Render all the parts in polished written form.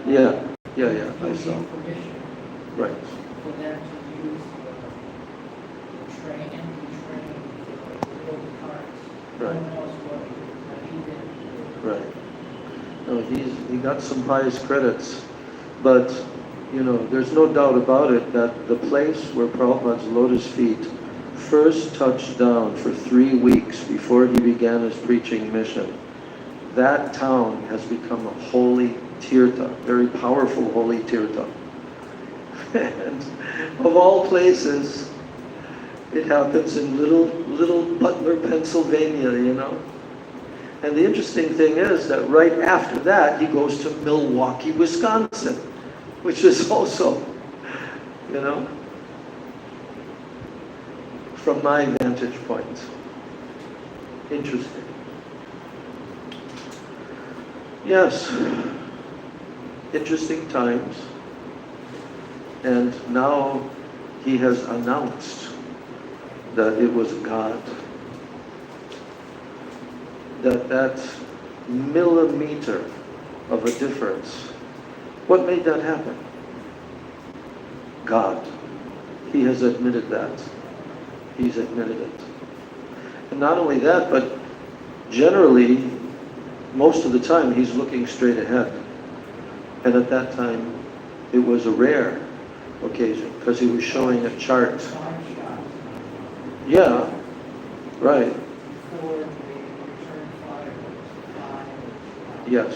Yeah, I saw. Right. For them to use the train and the train for old cars. Right. No one knows what he did. Right. No, he got some highest credits, but there's no doubt about it that the place where Prabhupada's lotus feet first touched down for 3 weeks before he began his preaching mission, that town has become a holy tirtha, very powerful holy tirtha. And of all places, it happens in little Butler, Pennsylvania, And the interesting thing is that right after that, he goes to Milwaukee, Wisconsin, which is also, from my vantage point, interesting. Yes, interesting times. And now he has announced that it was God. That millimeter of a difference. What made that happen? God. He has admitted that. He's admitted it. And not only that, but generally, most of the time, he's looking straight ahead. And at that time, it was a rare occasion, because he was showing a chart. Yeah, right. Yes.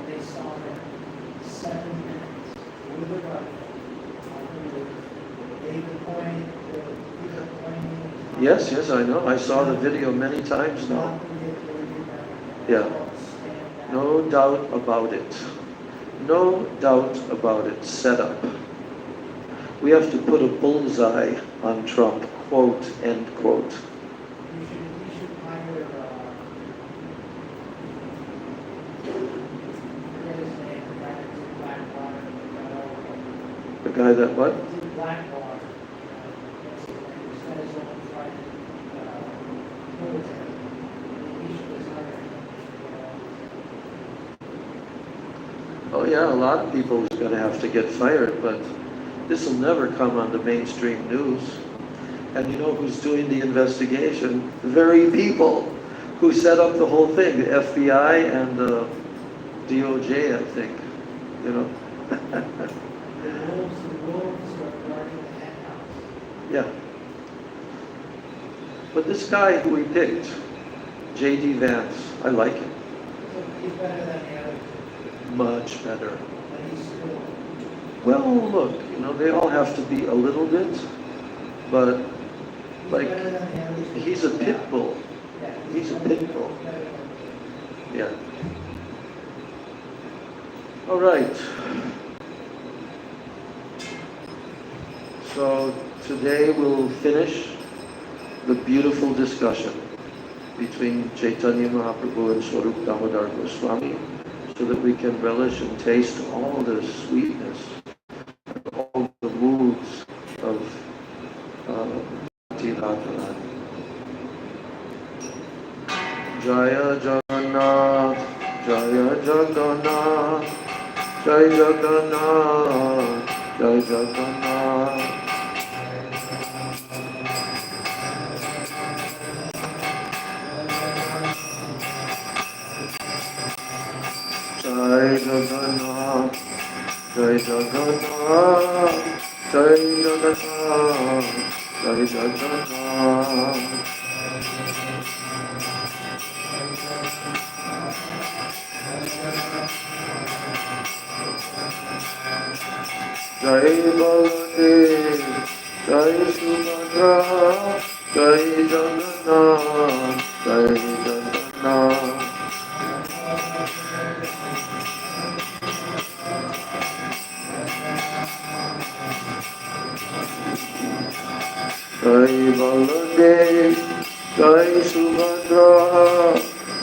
They saw that 7 minutes with the right, Yes, I know. I saw the video many times now. Yeah. No doubt about it. No doubt about it. Set up. We have to put a bullseye on Trump, quote, end quote. You should hire The guy that what? Blackwater. He's got his own private military. He should hire him. Oh yeah, a lot of people is going to have to get fired, but this will never come on the mainstream news. And you know who's doing the investigation? The very people who set up the whole thing, the FBI and the DOJ, I think. The wolves are guarding the hen house. Yeah. But this guy who we picked, J.D. Vance, I like him. He's better than the other two. Much better. But he's still. Well, look, they all have to be a little bit, but like, he's a pit bull. He's a pit bull. Yeah. All right. So today we'll finish the beautiful discussion between Chaitanya Mahaprabhu and Swarup Damodar Goswami, so that we can relish and taste all the sweetness, all the moods of Bhakti Radharani. Jaya Jagannath, Jaya Jagannath, Jaya Jagannath, Jaya Jagannath. Jai Jagannath, Jai Jagannath, Jai Jagannath, Jai Jagannath. Jai Baladev, Jai Subhadra, Jai Jagannath, Jai Jagannath. Jai Baladev, Jai Subhadra,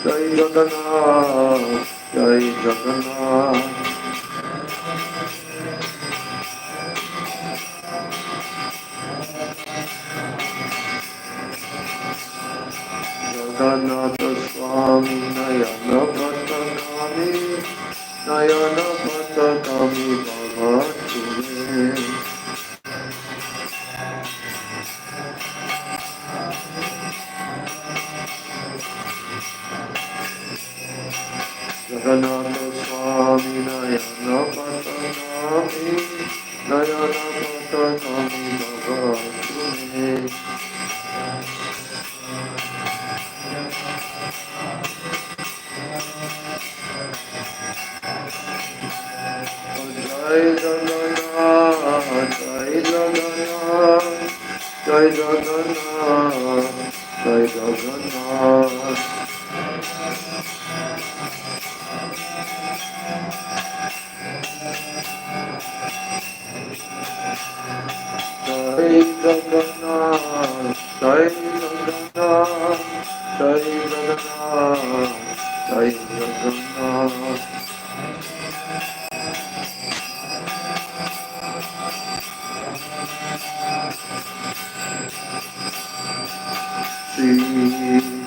Jai Jagannath, Jai Jagannath. Jagannatha Swami Nayana Bhattanami, Nayana Bhattanami. patami bhavatume. Jagannath Swami Nayana Patanami Nayana Patanami Bhavatune. Jai Jagannath, Jai Jagannath, Jai Jagannath, Jai Jagannath. Jai Jagannath, Jai Jagannath, Jai Jagannath, Jai Jagannath. Shri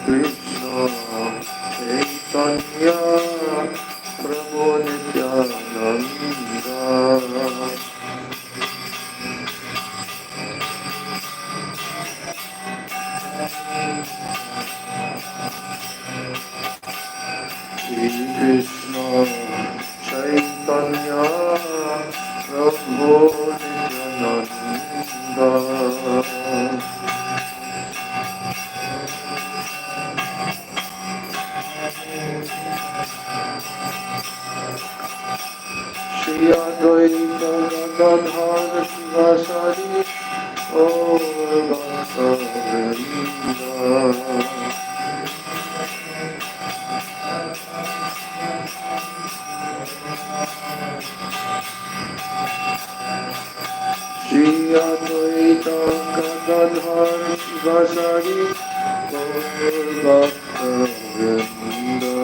Krishna Chaitanya Prabhu Nityananda. Shri Krishna Chaitanya Prabhu Nityananda. Shri Advaita Gadadhara Shivasari Gaur Bhakta-vrinda. Shri Advaita Gadadhara Shivasari Gaur Bhakta-vrinda.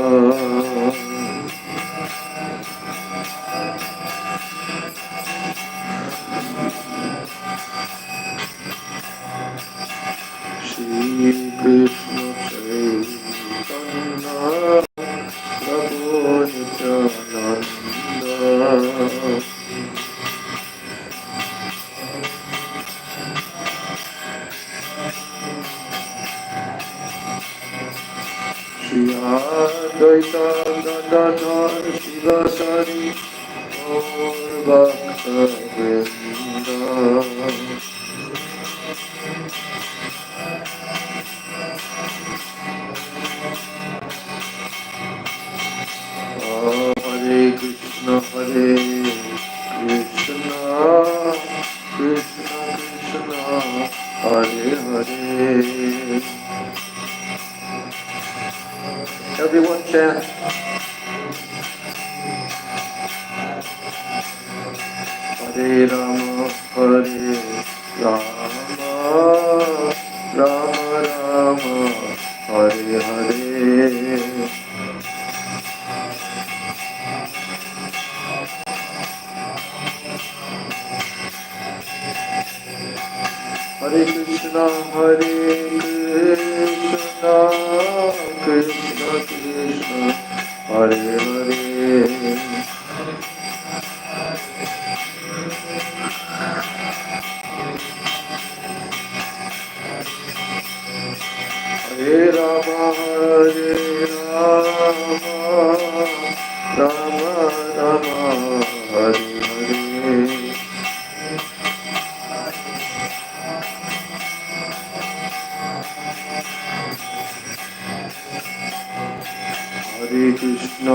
Shri Krishna Chaitanya Prabhu Nityananda. Shri Advaita Gadadhara Shivasari Gaur Bhakta-vrinda. Hare Krishna, Krishna Krishna, Hare Hare. Everyone chant. Hare Rama, Rama Rama, Hare Hare. Hare Krishna, Krishna Krishna, Hare Hare. Hare Rama, Rama Rama, Hare Hare. Hare Krishna,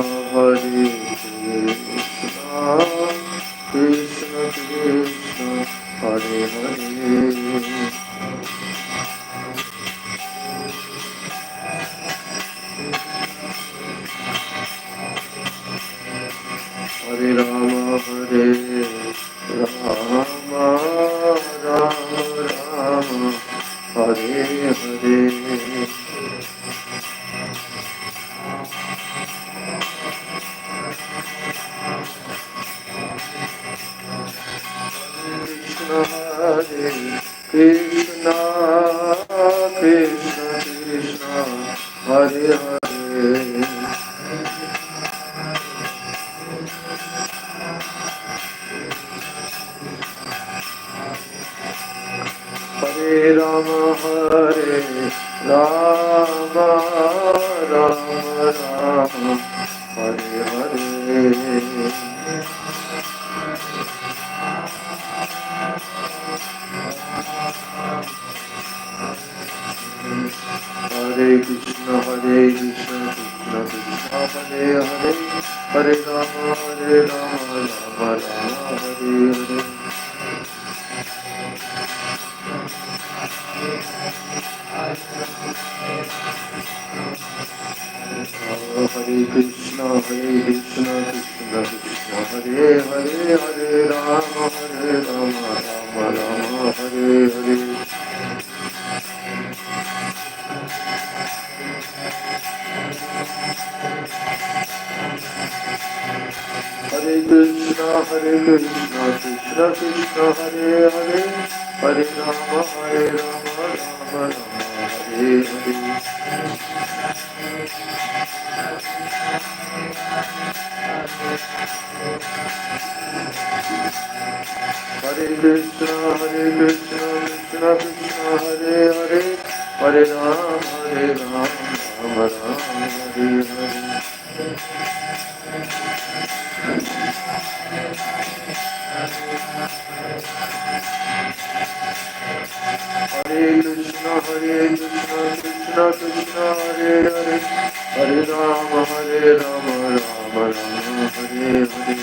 Krishna Krishna, Hare Hare. Hare Rama, Rama Rama, Hare Hare. Krishna, Krishna Krishna, Hare Hare. Hare Rama, Hare Rama, Rama Rama, Hare Hare. Hare Krishna, Krishna Krishna, Hare Hare, Hare Rama, Rama Rama, Hare Hare. Hare Krishna, Krishna Krishna, Hare Hare, Hare Rama, Rama Rama, Hare Hare. Hare Krishna, Krishna Krishna, Hare Hare, Hare Rama, Rama Rama, Hare Hare. Hare Krishna, Krishna Krishna, Hare Hare, Hare Rama, Rama Rama, Hare Hare. Hare Krishna, Krishna Krishna, Hare Hare, Hare Rama, Rama Rama, Hare Hare.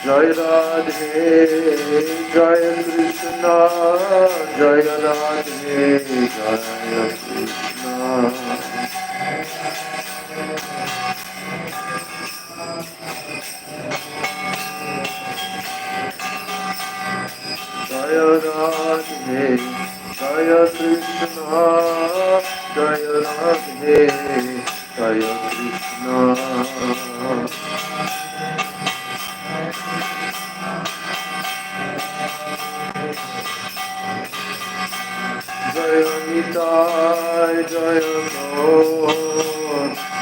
Jai Radhe, Jai Krishna, Jai Radhe, Jai Krishna. Jaya Radhe, Jaya Krishna, Jaya Radhe, Jaya Krishna. Jaya Nitai, Jaya Gaur,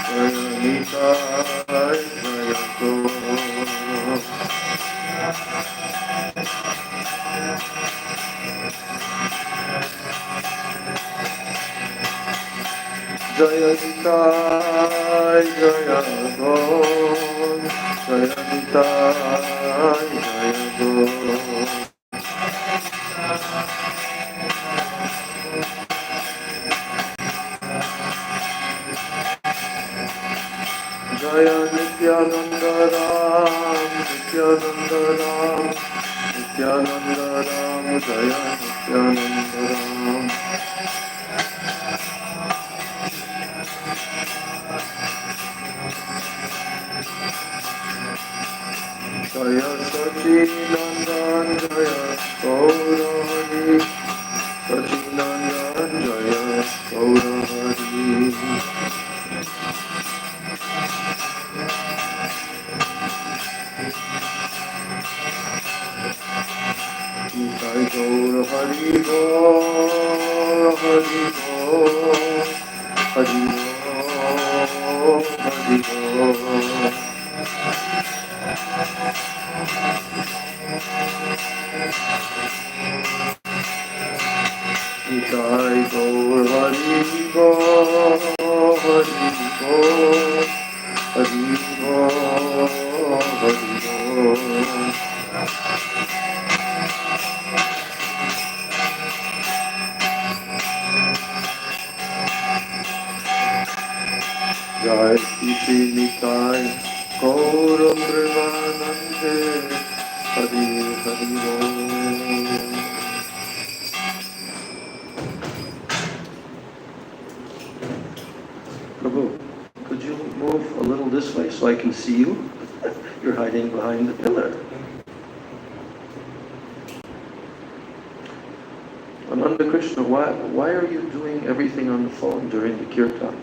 Jaya Nitai, Jaya Gaur. Jaya Nitai, Jaya Gaur, Jaya Nitai, Jaya Gaur. Jaya Nityananda Ram, Nityananda Ram, Nityananda Ram, Jaya Nityananda Ram. Jaya Sachidananda, Jaya Gaurahari, Sachidananda, Jaya Gaurahari. Jai Gaur Hari Gaur, Hari Gaur, Hari Gaur, Hari Gaur. Jai Gaur Hari Gaur, Hari Gaur, Hari Gaur, Hari Gaur. Jai Sri Nitai, Gaur Premanande, Hari Hari Gaur. Prabhu, could you move a little this way so I can see you? You're hiding behind the pillar. Ananda Krishna, why are you doing everything on the phone during the kirtan?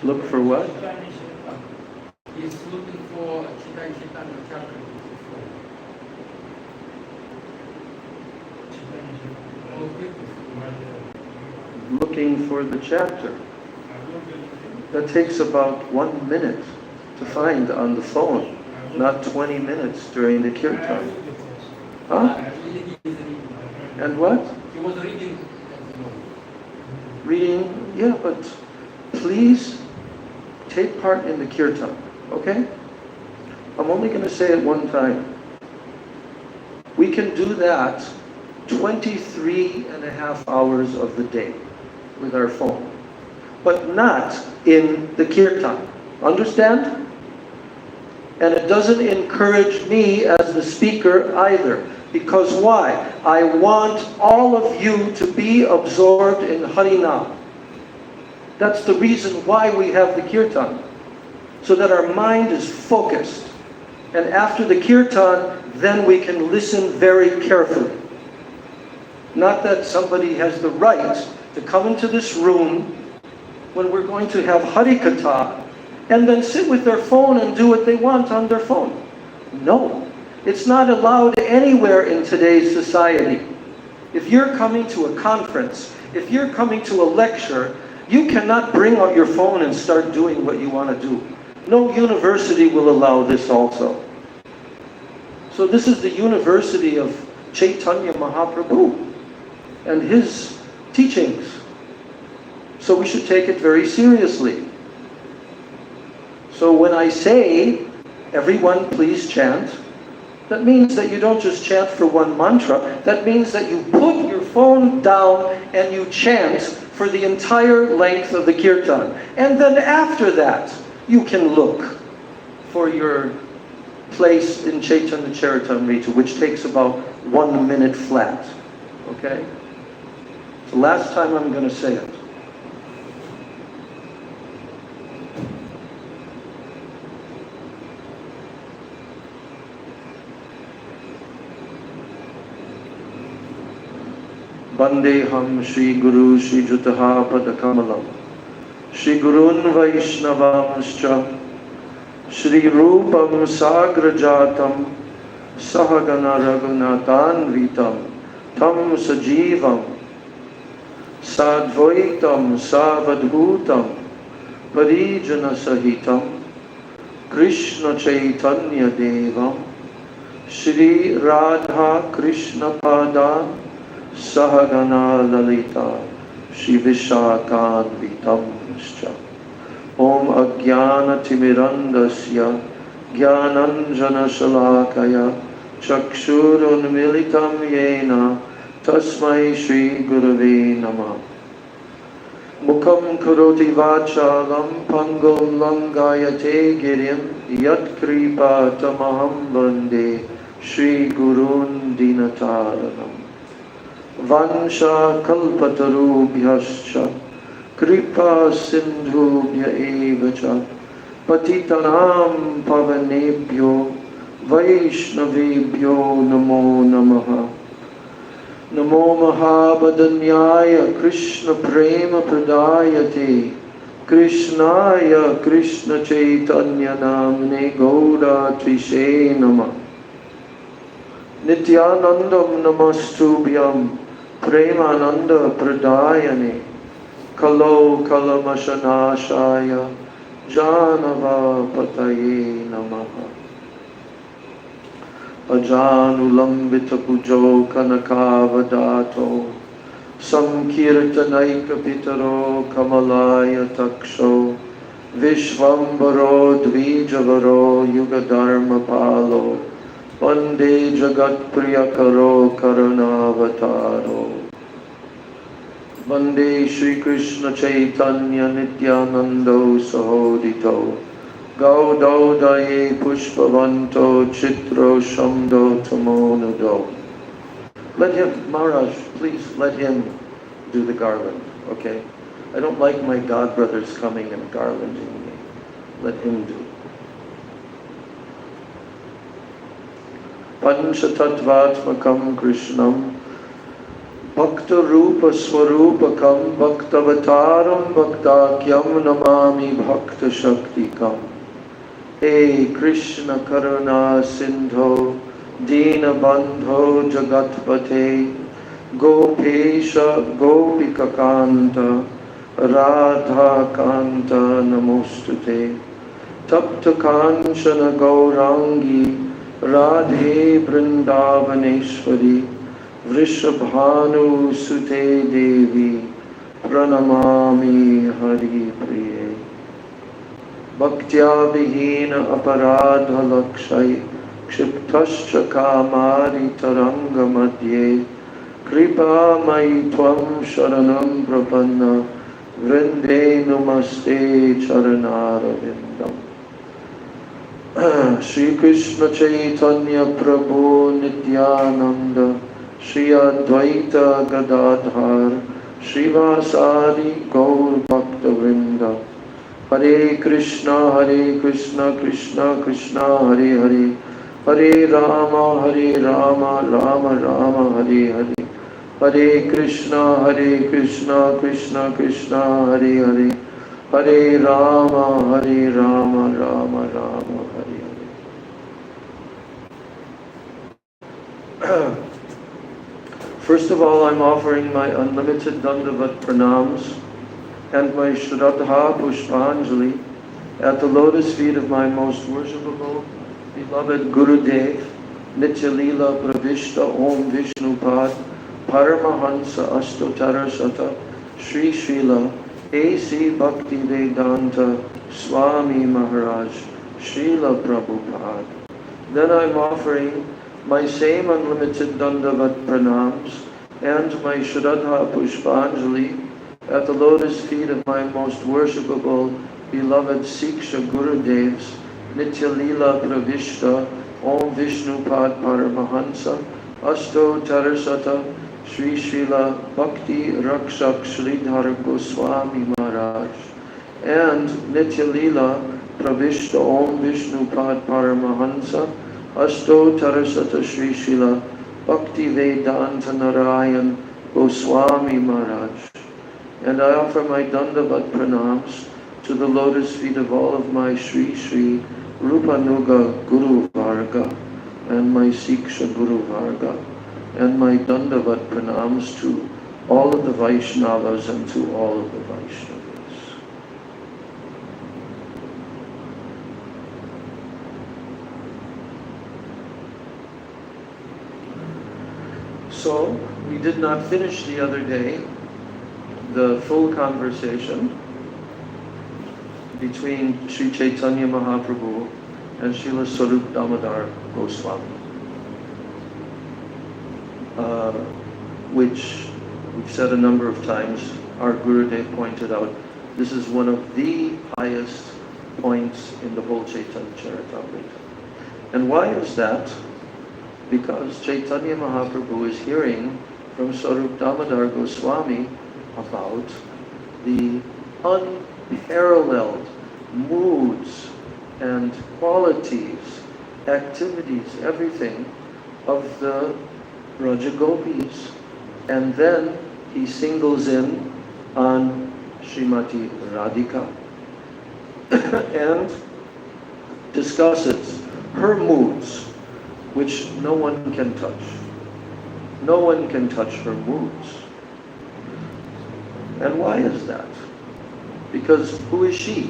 Look for what? He's looking for Chaitanya Chakra. looking for the chapter. That takes about 1 minute to find on the phone, not 20 minutes during the kirtan. Huh? And what? He was reading. Reading, yeah, but please take part in the kirtan, okay? I'm only going to say it one time. We can do that 23 and a half hours of the day with our phone, but not in the kirtan. Understand? And it doesn't encourage me as the speaker either. Because why? I want all of you to be absorbed in Harinam. That's the reason why we have the kirtan. So that our mind is focused. And after the kirtan, then we can listen very carefully. Not that somebody has the right to come into this room when we're going to have Harikatha and then sit with their phone and do what they want on their phone. No, it's not allowed anywhere in today's society. If you're coming to a conference, if you're coming to a lecture, you cannot bring out your phone and start doing what you want to do. No university will allow this also. So this is the university of Chaitanya Mahaprabhu and his teachings. So we should take it very seriously. So when I say, everyone please chant, that means that you don't just chant for one mantra. That means that you put your phone down and you chant for the entire length of the kirtan. And then after that, you can look for your place in Chaitanya Charitamrita, which takes about 1 minute flat. Okay? It's the last time I'm going to say it. Vandeham Shri Guru Shri Jutaha Padakamalam Shri Gurun Vaishnavamscha Shri Rupam Sagrajatam Sahagana Raghunathan Vitam Tam Sajivam Sadvaitam Savadhutam Parijana Sahitam Krishna Chaitanya Devam Shri Radha Krishna Padan Sahagana Lalita Shri Vishakhan Vitamscha Om Ajnana Timirandasya Jnananjana Shalakaya Chakshurun Militam Yena Tasmai Shri Gurave Namah Mukam Karoti Vachalam Pangum Langayate Girim Yat Kripa Tamaham Bande Shri Gurun Dinataranam Vansha Kalpatarubhyascha Kripa Sindhubhya Evacha Patitanam Pavanebhyo Vaishnavebhyo Namo Namaha Namo Mahabhadanyaya Krishna Prema Pradayate Krishnaya Krishna Chaitanya Namne Gauda Trishe Namah Nityanandam Namastubhyam Premananda Pradayane Kalo Kalamashanashaya Janava Pataye Namaha Ajanulambita Pujo Kanakavadato Samkirtanaika Pitaro Kamalaya Taksho Vishvambaro Dvijavaro Yugadharma Palo Vande Jagat Priyakaro Karanavataro Vande Shri Krishna Chaitanya Nityanando Sahodito Gaudaye Pushpavanto Chitro Shamdo Tamonado. Let him, Maharaj, please let him do the garland, okay? I don't like my godbrothers coming and garlanding me. Let him do. Panchatattvatmakam Krishnam Bhakta Rupa Swarupakam Bhaktavataram Bhaktakyam Namami Bhakta Shaktikam Hey Krishna Karuna Sindho Dina Bandho Jagatpate Gopesha Gopikakanta Radha Kanta Namostute Tapta Kanchana Gaurangi Radhe Vrindavaneshwari Vrishabhanu Sute Devi Pranamami Hari Priye Bhaktya Vihina Aparadha Lakshay Kshiptascha Kamari Taranga Madhye Kripa Mai Tvam Sharanam Prapanna Vrinde Namaste Charanara Vindam Shri Krishna Chaitanya Prabhu Nityananda Shri Advaita Gadadhar Srivasadi Gaur Bhakta Vrinda Hare Krishna Krishna Krishna Hare Hare Hare Rama Rama Rama Hare Hare Hare Krishna Krishna Krishna Hare Hare Hare Rama Rama Rama Hare Hare. First of all, I'm offering my unlimited Dandavat Pranams and my Shraddha Pushpanjali at the lotus feet of my most worshipable, beloved Gurudev, Nityalila Pravishta Om Vishnupad Paramahansa Astotara Sata Sri Srila A.C. Bhakti Vedanta Swami Maharaj Srila Prabhupada. Then I'm offering my same unlimited Dandavat Pranams and my Shraddha Pushpanjali at the lotus feet of my most worshipable, beloved Siksha Gurudevs, Nityalila Pravishta Om Vishnupad Paramahansa Asto Tarasata Sri Srila Bhakti Rakshak Sridhar Goswami Maharaj and Nityalila Pravishta Om Vishnupad Paramahansa Asto Tarasata Sri Srila Bhakti Vedanta Narayan Goswami Maharaj. And I offer my Dandavat Pranams to the lotus feet of all of my Sri Sri Rupanuga Guru Varga and my Siksha Guru Varga, and my Dandavat Pranams to all of the Vaishnavas and to all of the Vaishnavas. So, we did not finish the other day the full conversation between Sri Chaitanya Mahaprabhu and Srila Swarup Damodar Goswami, which we've said a number of times. Our Gurudev pointed out, this is one of the highest points in the whole Chaitanya Charitamrita. And why is that? Because Chaitanya Mahaprabhu is hearing from Swarup Damodar Goswami about the unparalleled moods and qualities, activities, everything of the Rajagopis. And then he singles in on Srimati Radhika and discusses her moods, which no one can touch. No one can touch her moods. And why is that? Because who is she?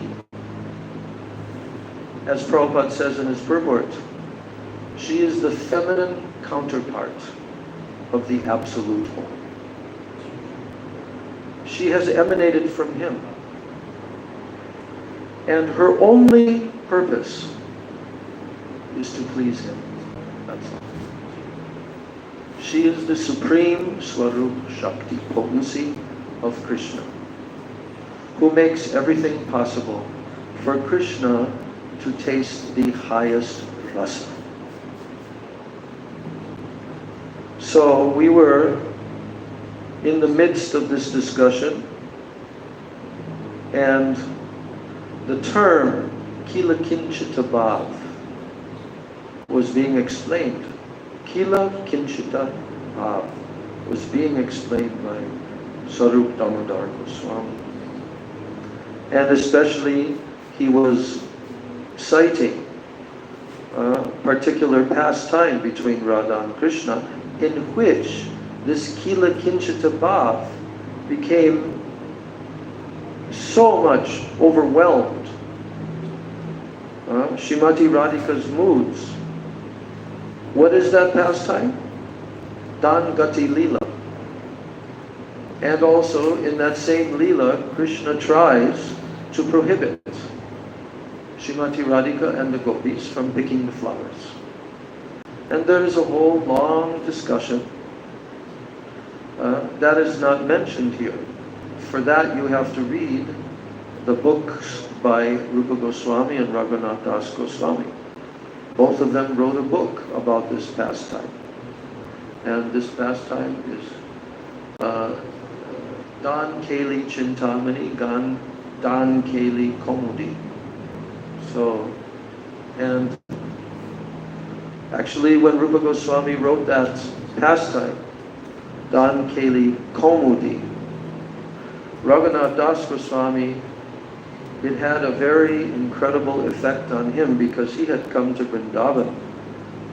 As Prabhupada says in his purport, she is the feminine counterpart of the Absolute One. She has emanated from him. And her only purpose is to please him. That's all. She is the supreme Swarup Shakti, potency of Krishna, who makes everything possible for Krishna to taste the highest rasa. So we were in the midst of this discussion, and the term Kila Kinchita Bhav was being explained. Kila Kinchita Bhav was being explained by Swarup Damodar Goswami. And especially he was citing a particular pastime between Radha and Krishna, in which this Kila Kinchita Bhav became so much overwhelmed. Srimati Radhika's moods. What is that pastime? Dan Gati Leela. And also in that same Leela, Krishna tries to prohibit Srimati Radhika and the gopis from picking the flowers. And there is a whole long discussion that is not mentioned here. For that you have to read the books by Rupa Goswami and Raghunath Das Goswami. Both of them wrote a book about this pastime. And this pastime is Dan Keli Chintamani, Dan Keli Komudi. So, and actually when Rupa Goswami wrote that pastime, Dan Keli Komudi, Raghunath Das Goswami, it had a very incredible effect on him because he had come to Vrindavan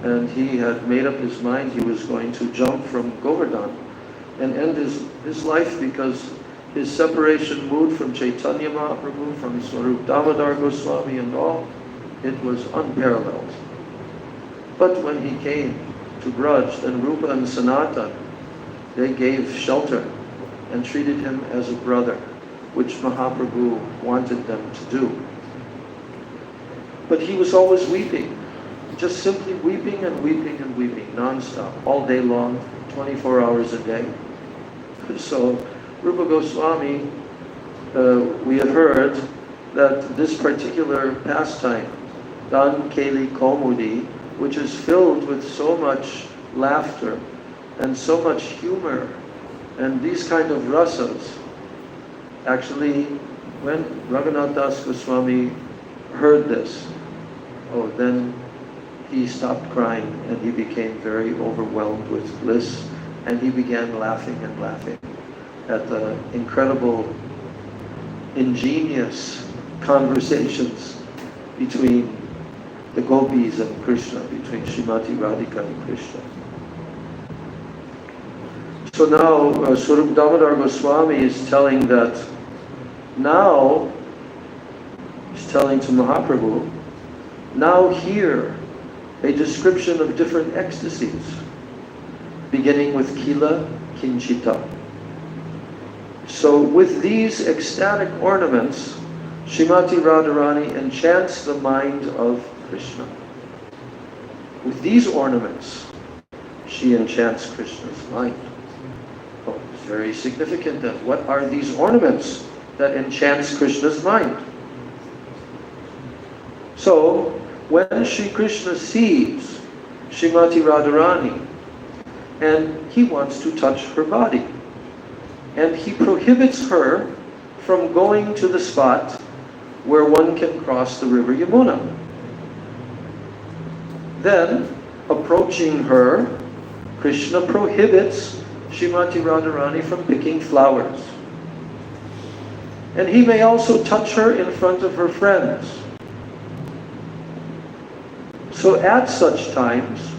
and he had made up his mind he was going to jump from Govardhan and end his life because his separation mood from Chaitanya Mahaprabhu, from Swarup Damodar Goswami and all, it was unparalleled. But when he came to Braj, then Rupa and Sanatan, they gave shelter and treated him as a brother, which Mahaprabhu wanted them to do. But he was always weeping, just simply weeping and weeping and weeping, non-stop, all day long, 24 hours a day. So Rupa Goswami, we have heard that this particular pastime, Dan Keli Komudi, which is filled with so much laughter and so much humor and these kind of rasas, actually, when Raghunath Das Goswami heard this, then he stopped crying and he became very overwhelmed with bliss and he began laughing and laughing at the incredible, ingenious conversations between the gopis and Krishna, between Srimati Radhika and Krishna. So now Swarup Damodar Goswami is telling that now, he's telling to Mahaprabhu, now hear a description of different ecstasies, beginning with Kila Kinchita. So with these ecstatic ornaments, Srimati Radharani enchants the mind of Krishna. With these ornaments, she enchants Krishna's mind. Oh, it's very significant then. What are these ornaments that enchants Krishna's mind? So, when Sri Krishna sees Srimati Radharani and he wants to touch her body, and he prohibits her from going to the spot where one can cross the river Yamuna. Then, approaching her, Krishna prohibits Srimati Radharani from picking flowers. And he may also touch her in front of her friends. So at such times,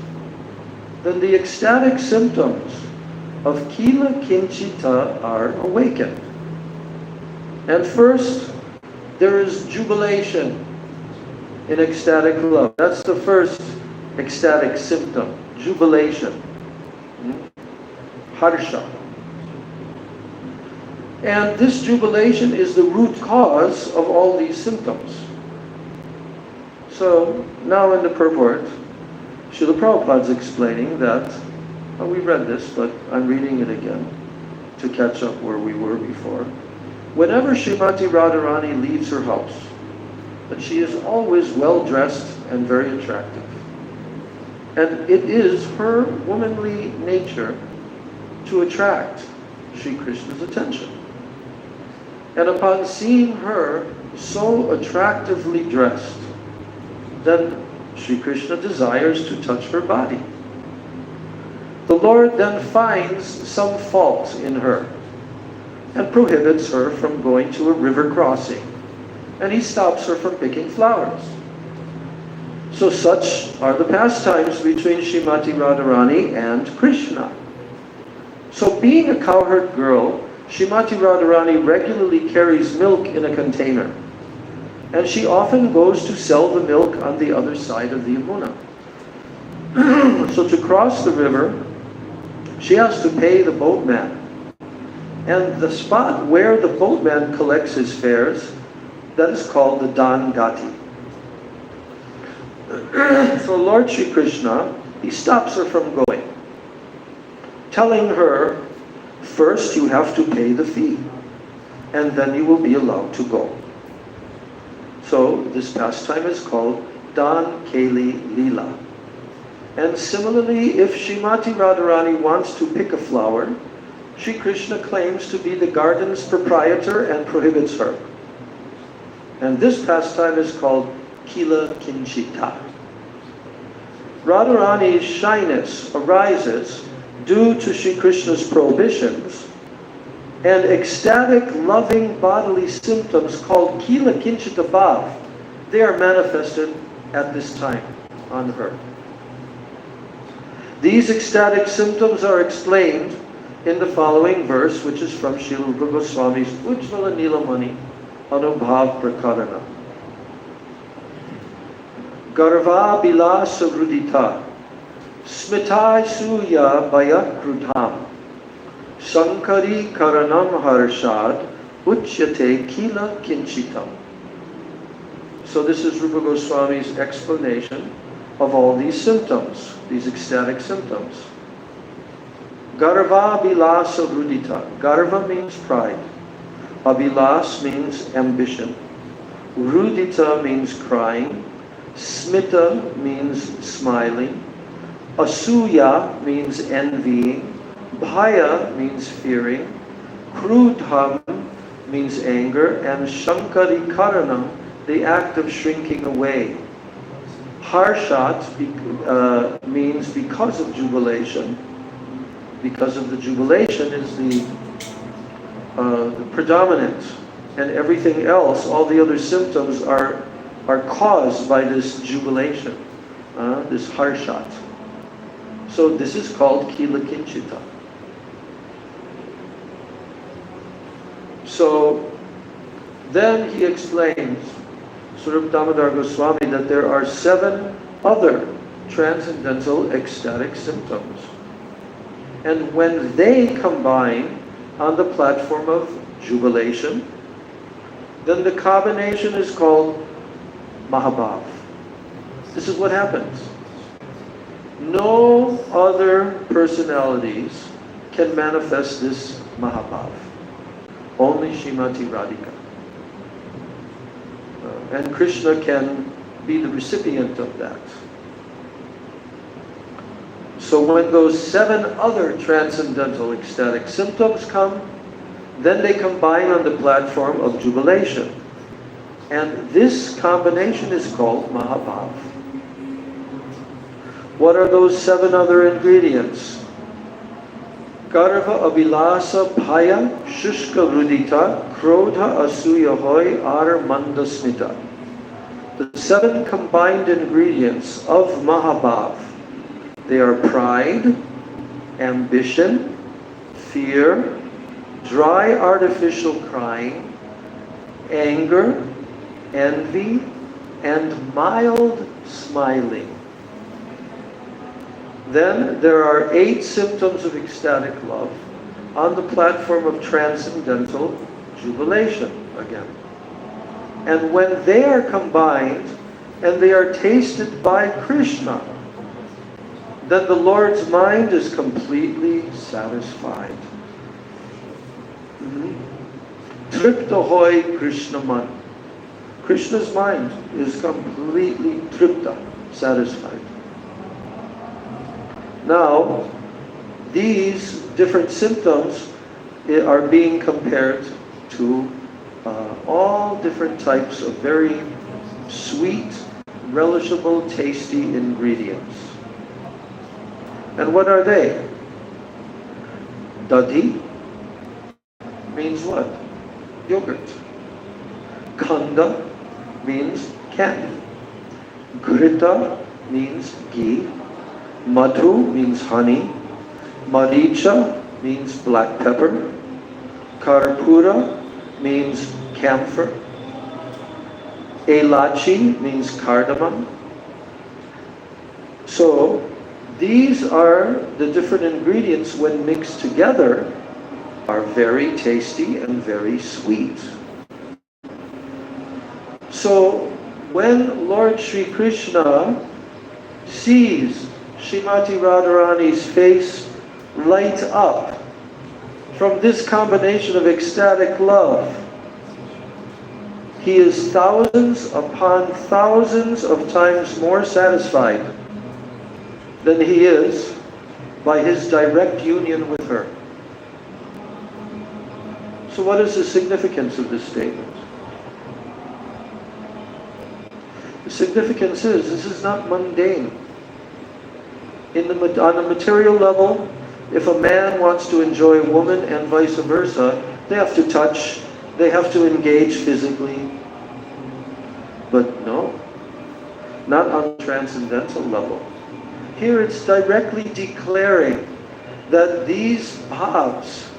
then the ecstatic symptoms of Kila Kinchita are awakened. And first, there is jubilation in ecstatic love. That's the first ecstatic symptom, jubilation. Harsha. And this jubilation is the root cause of all these symptoms. So, now in the purport, Srila Prabhupada's explaining that, we read this, but I'm reading it again to catch up where we were before. Whenever Srimati Radharani leaves her house, that she is always well-dressed and very attractive. And it is her womanly nature to attract Sri Krishna's attention. And upon seeing her so attractively dressed, then Sri Krishna desires to touch her body. The Lord then finds some fault in her and prohibits her from going to a river crossing. And he stops her from picking flowers. So such are the pastimes between Srimati Radharani and Krishna. So being a cowherd girl, Srimati Radharani regularly carries milk in a container. And she often goes to sell the milk on the other side of the Yamuna. So to cross the river, she has to pay the boatman. And the spot where the boatman collects his fares, that is called the Dan Gati. So Lord Sri Krishna, he stops her from going, telling her, first you have to pay the fee, and then you will be allowed to go. So this pastime is called Dan Keli Lila. And similarly, if Srimati Radharani wants to pick a flower, Sri Krishna claims to be the garden's proprietor and prohibits her. And this pastime is called Kila Kinchita. Radharani's shyness arises due to Sri Krishna's prohibitions, and ecstatic, loving bodily symptoms called Kila Kinchita Bhav, they are manifested at this time on her. These ecstatic symptoms are explained in the following verse, which is from Srila Rupa Goswami's Ujjvala Nilamani Anubhav Prakarana. Garva Bilasa Rudita Smitai Suya Bayakrudham Sankari Karanam Harshad Uchyate Kila Kinchitam. So this is Rupa Goswami's explanation of all these symptoms, these ecstatic symptoms. Garva Bilasa Rudita. Garva means pride. Abhilas means ambition. Rudita means crying. Smita means smiling. Asuya means envying. Bhaya means fearing. Krudham means anger. And Shankari Karanam, the act of shrinking away. Harshat means because of jubilation. Because of the jubilation is the predominant, and everything else, all the other symptoms are caused by this jubilation, this harshat. So this is called Kila Kinchita. So then he explains, Swarup Damodar Goswami, that there are 7 other transcendental ecstatic symptoms. And when they combine on the platform of jubilation, then the combination is called Mahabhav. This is what happens. No other personalities can manifest this Mahabhav. Only Srimati Radhika. And Krishna can be the recipient of that. So when those 7 other transcendental ecstatic symptoms come, then they combine on the platform of jubilation. And this combination is called Mahabhav. What are those 7 other ingredients? Garva Abhilasa Bhaya Shushka Rudita Krodha Asuya Hoy Ar Manda Smita. The 7 combined ingredients of Mahabhav. They are pride, ambition, fear, dry artificial crying, anger, envy, and mild smiling. Then there are 8 symptoms of ecstatic love on the platform of transcendental jubilation again. And when they are combined and they are tasted by Krishna, then the Lord's mind is completely satisfied. Tripta hoy Krishna man. Krishna's mind is completely tripta, satisfied. Now, these different symptoms are being compared to all different types of very sweet, relishable, tasty ingredients. And what are they? Dadi means what? Yogurt. Khanda means candy. Grita means ghee. Madhu means honey. Maricha means black pepper. Karpura means camphor. Elachi means cardamom. So these are the different ingredients when mixed together are very tasty and very sweet. So when Lord Sri Krishna sees Srimati Radharani's face light up from this combination of ecstatic love, he is thousands upon thousands of times more satisfied than he is by his direct union with her. So what is the significance of this statement? The significance is, this is not mundane. On a material level, if a man wants to enjoy a woman and vice versa, they have to touch, they have to engage physically. But no, not on a transcendental level. Here it's directly declaring that these bhavs,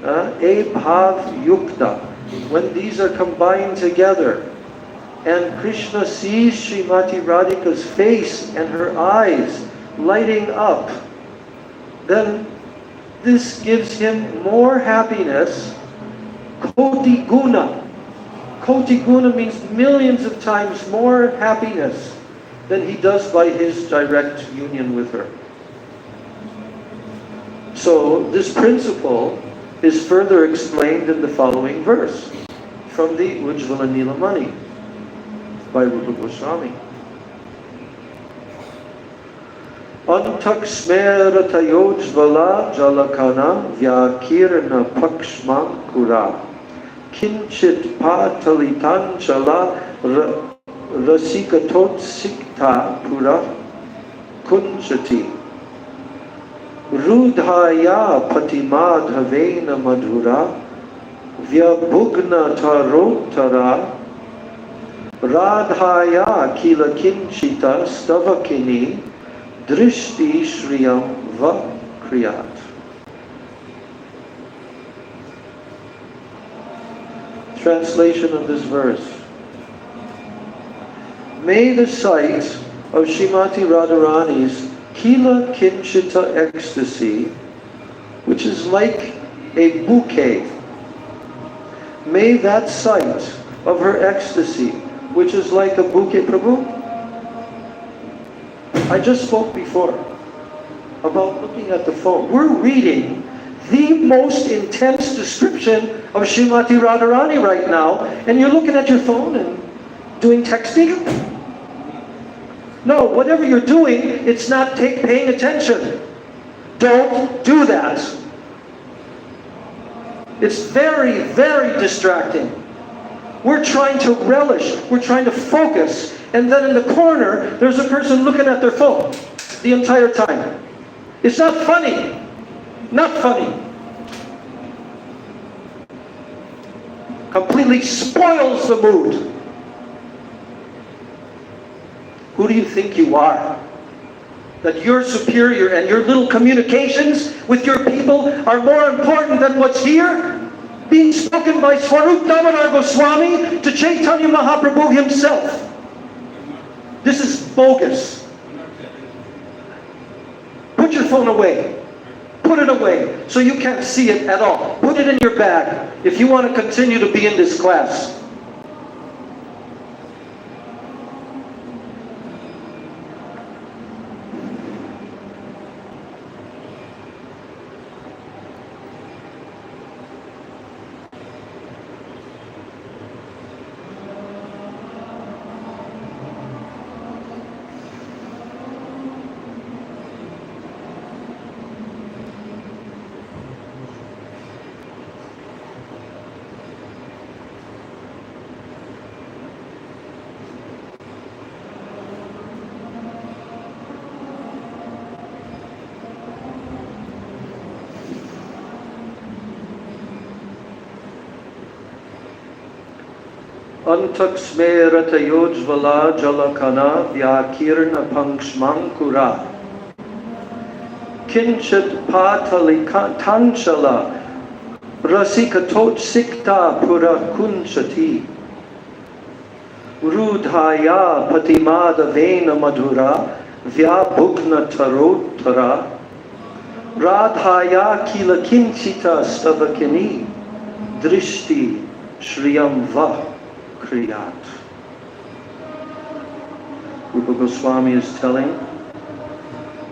bhav yukta, when these are combined together, and Krishna sees Srimati Radhika's face and her eyes lighting up, then this gives him more happiness. Koti guna. Koti guna means millions of times more happiness than he does by his direct union with her. So this principle is further explained in the following verse from the Ujjvala Nilamani by Rupa Goswami. Antak smeratayojvala jalakana vyakirna pakshman kura kinchit patalitanchala rasikatot sikta pura kunchati rudhaya patimadhavena madhura vyabhugna tarotara radhaya kila kinchita stavakini drishti shriyam va kriyat. Translation of this verse. May the sight of Srimati Radharani's Kila Kinchita ecstasy, which is like a bouquet, may that sight of her ecstasy, which is like a bouquet, Prabhu, I just spoke before about looking at the phone. We're reading the most intense description of Srimati Radharani right now, and you're looking at your phone and doing texting? No, whatever you're doing, it's not paying attention. Don't do that. It's very, very distracting. We're trying to relish, we're trying to focus, and then in the corner, there's a person looking at their phone the entire time. It's not funny. Not funny. Completely spoils the mood. Who do you think you are? That you're superior and your little communications with your people are more important than what's here? Being spoken by Swarup Damodar Goswami to Chaitanya Mahaprabhu himself. This is bogus. Put your phone away. Put it away so you can't see it at all. Put it in your bag if you want to continue to be in this class. Antak smeratayojvala jalakana vyakirna pankshmankura Kinchit patali tanchala rasikatot sikta pura kunchati Rudhaya patimada vena madhura vyabhugna tarotara Radhaya kila kinchita stavakini drishti shriyam va kriyat. Rupa Goswami is telling,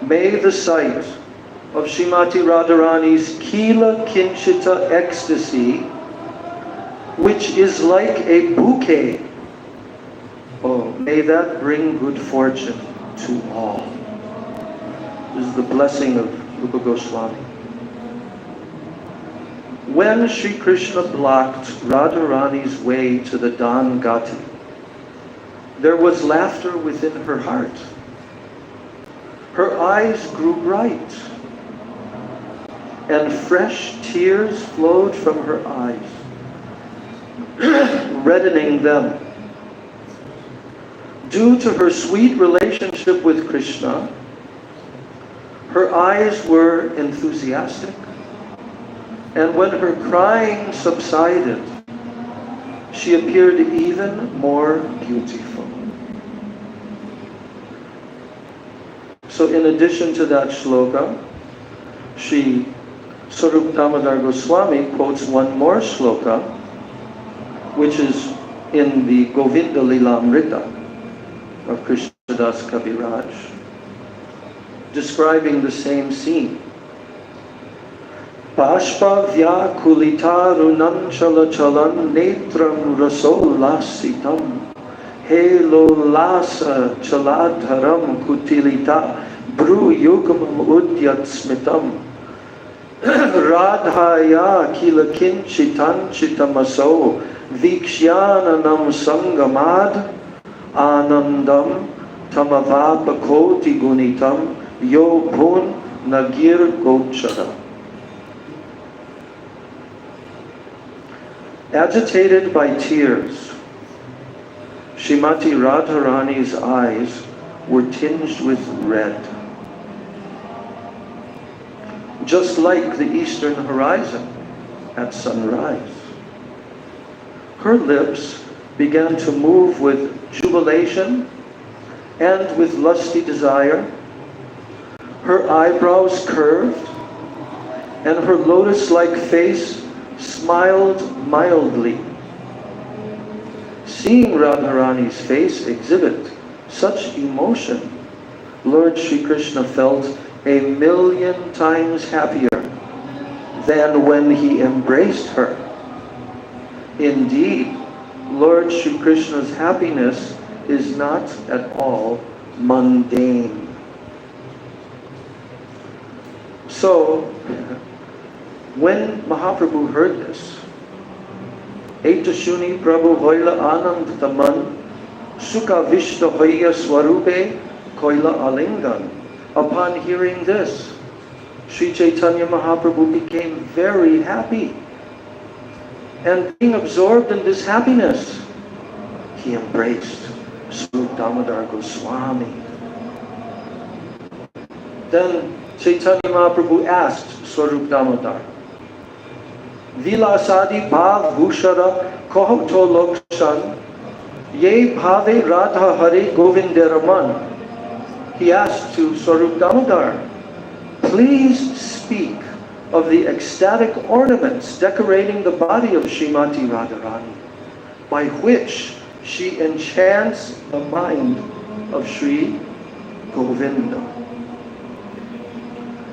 may the sight of Srimati Radharani's Kila Kinchita ecstasy, which is like a bouquet, oh, may that bring good fortune to all. This is the blessing of Rupa Goswami. When Sri Krishna blocked Radharani's way to the Dan Gati, there was laughter within her heart. Her eyes grew bright, and fresh tears flowed from her eyes, reddening them. Due to her sweet relationship with Krishna, her eyes were enthusiastic, and when her crying subsided, she appeared even more beautiful. So in addition to that shloka, Sri Swarup Damodar Goswami quotes one more shloka, which is in the Govinda Lilamrita of Krishnadas Kaviraj, describing the same scene. Pashpa vyakulitarunam chalachalan netram rasolasitam helolasa chaladharam kutilita bruyugamam udyat smitam radhaya kilakinchitan chitamaso vikshyananam sangamad anandam tamavapakoti gunitam yo bhun nagir gochara. Agitated by tears, Srimati Radharani's eyes were tinged with red, just like the eastern horizon at sunrise. Her lips began to move with jubilation and with lusty desire. Her eyebrows curved, and her lotus-like face smiled mildly. Seeing Radharani's face exhibit such emotion, Lord Sri Krishna felt 1,000,000 times happier than when he embraced her. Indeed, Lord Sri Krishna's happiness is not at all mundane. So, when Mahaprabhu heard this, Etashuni Prabhu Hoila Anand Taman Sukha Vishta Hoya Swarupe Koila Alingan. Upon hearing this, Sri Chaitanya Mahaprabhu became very happy. And being absorbed in this happiness, he embraced Swarup Damodar Goswami. Then Chaitanya Mahaprabhu asked Swarup Damodar, Vilasadi bhav bhushara kohoto lokshan ye bhave radha hare govindaraman. He asked to Swarup Damodar, please speak of the ecstatic ornaments decorating the body of Srimati Radharani, by which she enchants the mind of Sri Govinda.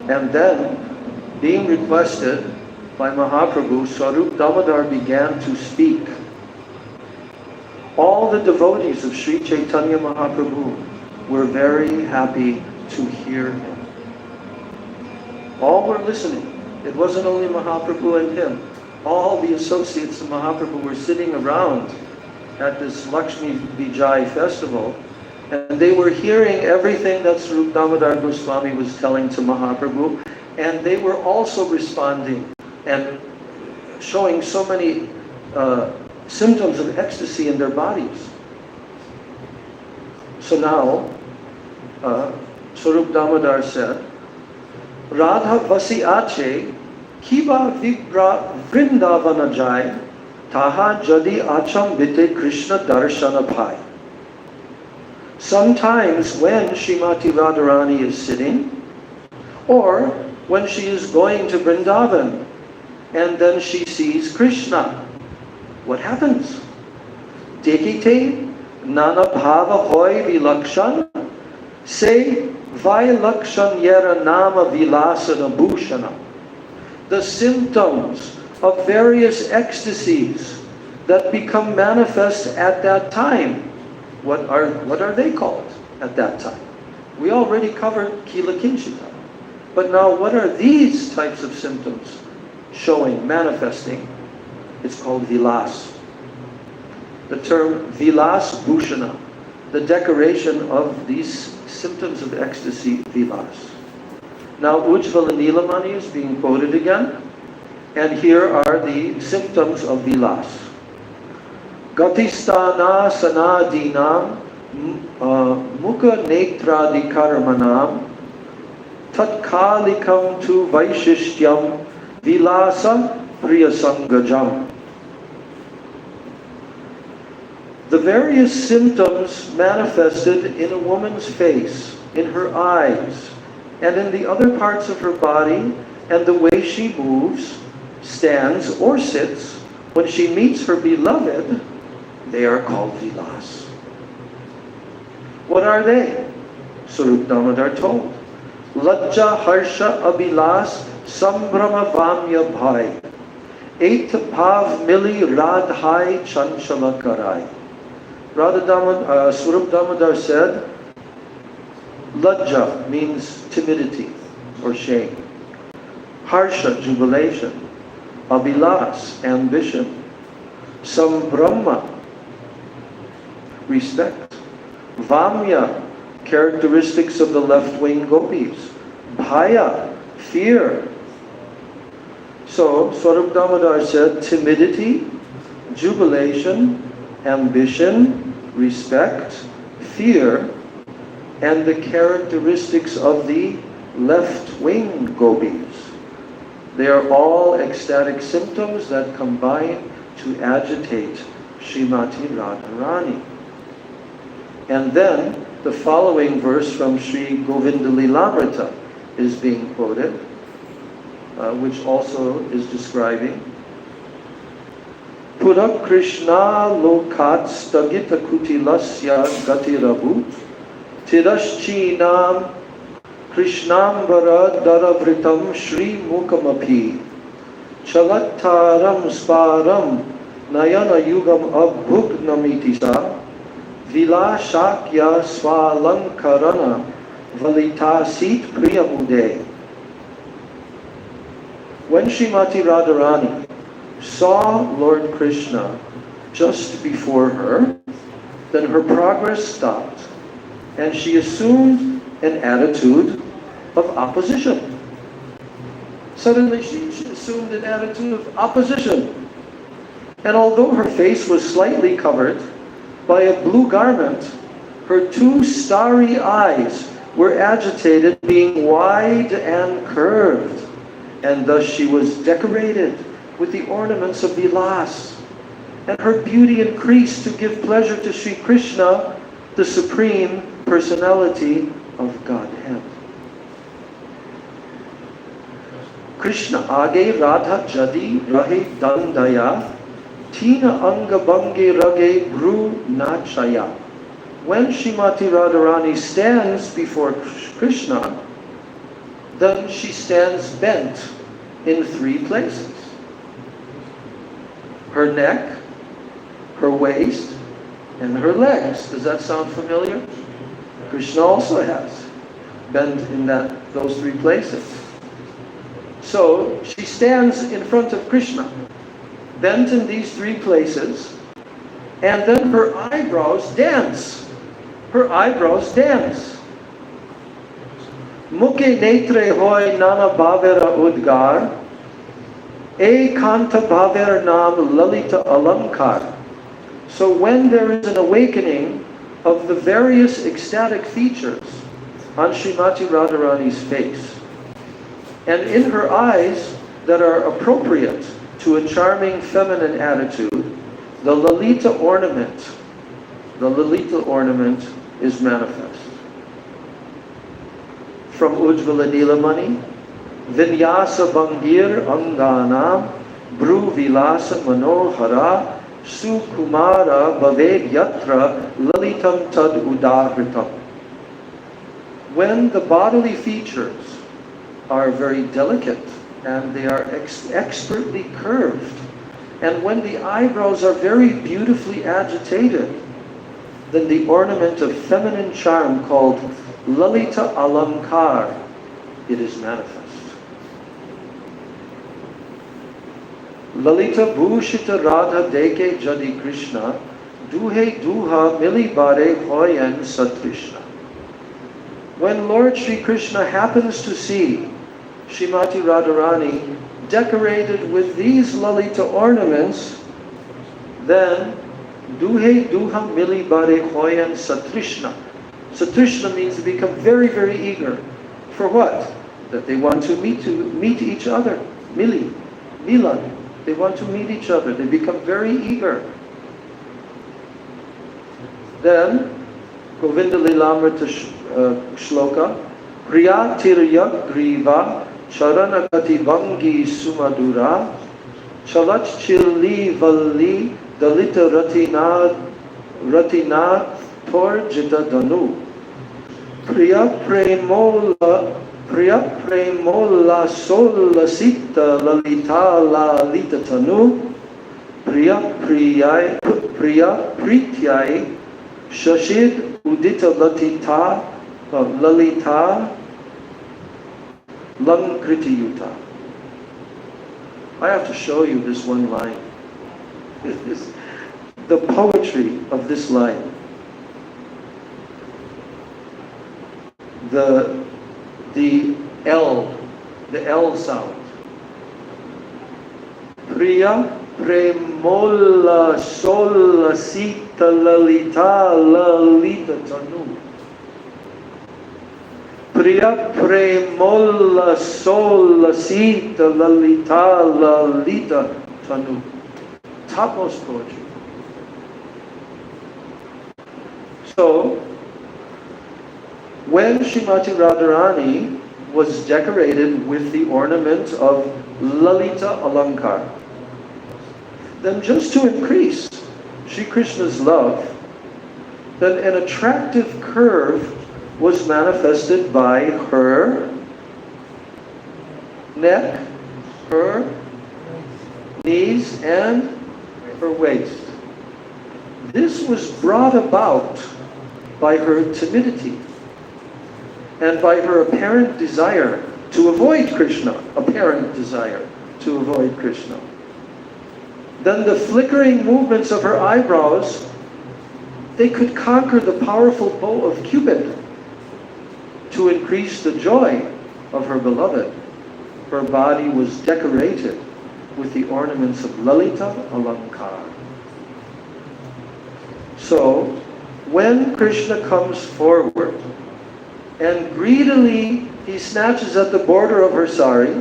And then, being requested by Mahaprabhu, Swarup Damodar began to speak. All the devotees of Sri Chaitanya Mahaprabhu were very happy to hear him. All were listening. It wasn't only Mahaprabhu and him. All the associates of Mahaprabhu were sitting around at this Lakshmi Vijay festival, and they were hearing everything that Swarup Damodar Goswami was telling to Mahaprabhu, and they were also responding and showing so many symptoms of ecstasy in their bodies. So now, Swarup Damodar said, Radha vasi ache, kiba vrindavana jai, taha jadi acham bite Krishna darshana pai. Sometimes when Srimati Radharani is sitting, or when she is going to Vrindavan, and then she sees Krishna, what happens? Dekite nana bhava hoy vilakshan, say vailakshan yera nama vilasana bhushana. The symptoms of various ecstasies that become manifest at that time, what are they called at that time? We already covered Kila Kinchita. But now what are these types of symptoms showing, manifesting? It's called vilas. The term vilas bhushana, the decoration of these symptoms of ecstasy, vilas. Now Ujjvala Nilamani is being quoted again, and here are the symptoms of vilas. Gatistana sanadinam mukha netradi karmanam tatkalikam tu vaishishtyam vilasa priyasangajam. The various symptoms manifested in a woman's face, in her eyes, and in the other parts of her body, and the way she moves, stands, or sits, when she meets her beloved, they are called vilas. What are they? Swarup Damodar told. Lajja harsha abhilas sambrama vamya bhai et bhav mili radhai chanchala karai. Swarup Damodar said, Lajja means timidity or shame. Harsha, jubilation. Abhilas, ambition. Sambrahma, respect. Vamya, characteristics of the left-wing gopis. Bhaya, fear. So, Swarup Damodar said, timidity, jubilation, ambition, respect, fear, and the characteristics of the left-wing gopis. They are all ecstatic symptoms that combine to agitate Srimati Radharani. And then the following verse from Sri Govinda Lilamrita is being quoted, which also is describing Pura Krishna lokat stagita kutilasya gatirabhut tirashchinam Krishnambara daravritam Shri Mukamapi Chalattaram sparam Nayana yugam abhugnamitisha Vilashakya swalankarana Valitasit priyamude. When Srimati Radharani saw Lord Krishna just before her, then her progress stopped and she assumed an attitude of opposition. Suddenly she assumed an attitude of opposition. And although her face was slightly covered by a blue garment, her two starry eyes were agitated, being wide and curved, and thus she was decorated with the ornaments of vilas, and her beauty increased to give pleasure to Sri Krishna, the Supreme Personality of Godhead. Krishna age Radha jadi rahe dandaya tina anga bange rage bru nachaya. When Srimati Radharani stands before Krishna, then she stands bent in three places. Her neck, her waist, and her legs. Does that sound familiar? Krishna also has bent in those three places. So she stands in front of Krishna, bent in these three places, and then her eyebrows dance. Her eyebrows dance. Mukhe netre hoy nana bhavera udgar, ekanta bhaver nam lalita alankar. So when there is an awakening of the various ecstatic features on Srimati Radharani's face, And in her eyes that are appropriate to a charming feminine attitude, the Lalita ornament is manifest. From Ujjvala Nilamani, Vinyasa Bangir Anganam, Bru Vilasa Manohara, Sukumara Bhaved Yatra Lalitam Tad Udahritam. When the bodily features are very delicate and they are expertly curved, and when the eyebrows are very beautifully agitated, then the ornament of feminine charm called Lalita Alankar, it is manifest. Lalita Bhushita Radha Deke Jadi Krishna, Duhe Duha Milibare Hoyan Satrishna. When Lord Sri Krishna happens to see Srimati Radharani decorated with these Lalita ornaments, then Duhe Duha Milibare Hoyan Satrishna. Satrishna means to become very, very eager. For what? That they want to meet each other. Mili, Milan. They want to meet each other. They become very eager. Then, Govinda Lilamrita Shloka, Priya Tiryak Griva, Charanakati Vangi Sumadura, Chalach Chilli Valli, Dalita Ratina Torjita Danu, Priya Premola Sola Sita Lalita Lalita Tanu, Priya Prityai Shashid Udita Lalita Lankritiyuta. I have to show you this one line. The poetry of this line. The L sound. Priya Premola Sola Sita Lalita Lalita Tanu. Priya Premola Sola Sita Lalita Lalita Tanu. Topmost poetry. So, when Srimati Radharani was decorated with the ornament of Lalita Alankar, then just to increase Sri Krishna's love, then an attractive curve was manifested by her neck, her knees, and her waist. This was brought about by her timidity and by her apparent desire to avoid Krishna, Then the flickering movements of her eyebrows, they could conquer the powerful bow of Cupid to increase the joy of her beloved. Her body was decorated with the ornaments of Lalita Alankar. So, when Krishna comes forward and greedily he snatches at the border of her sari,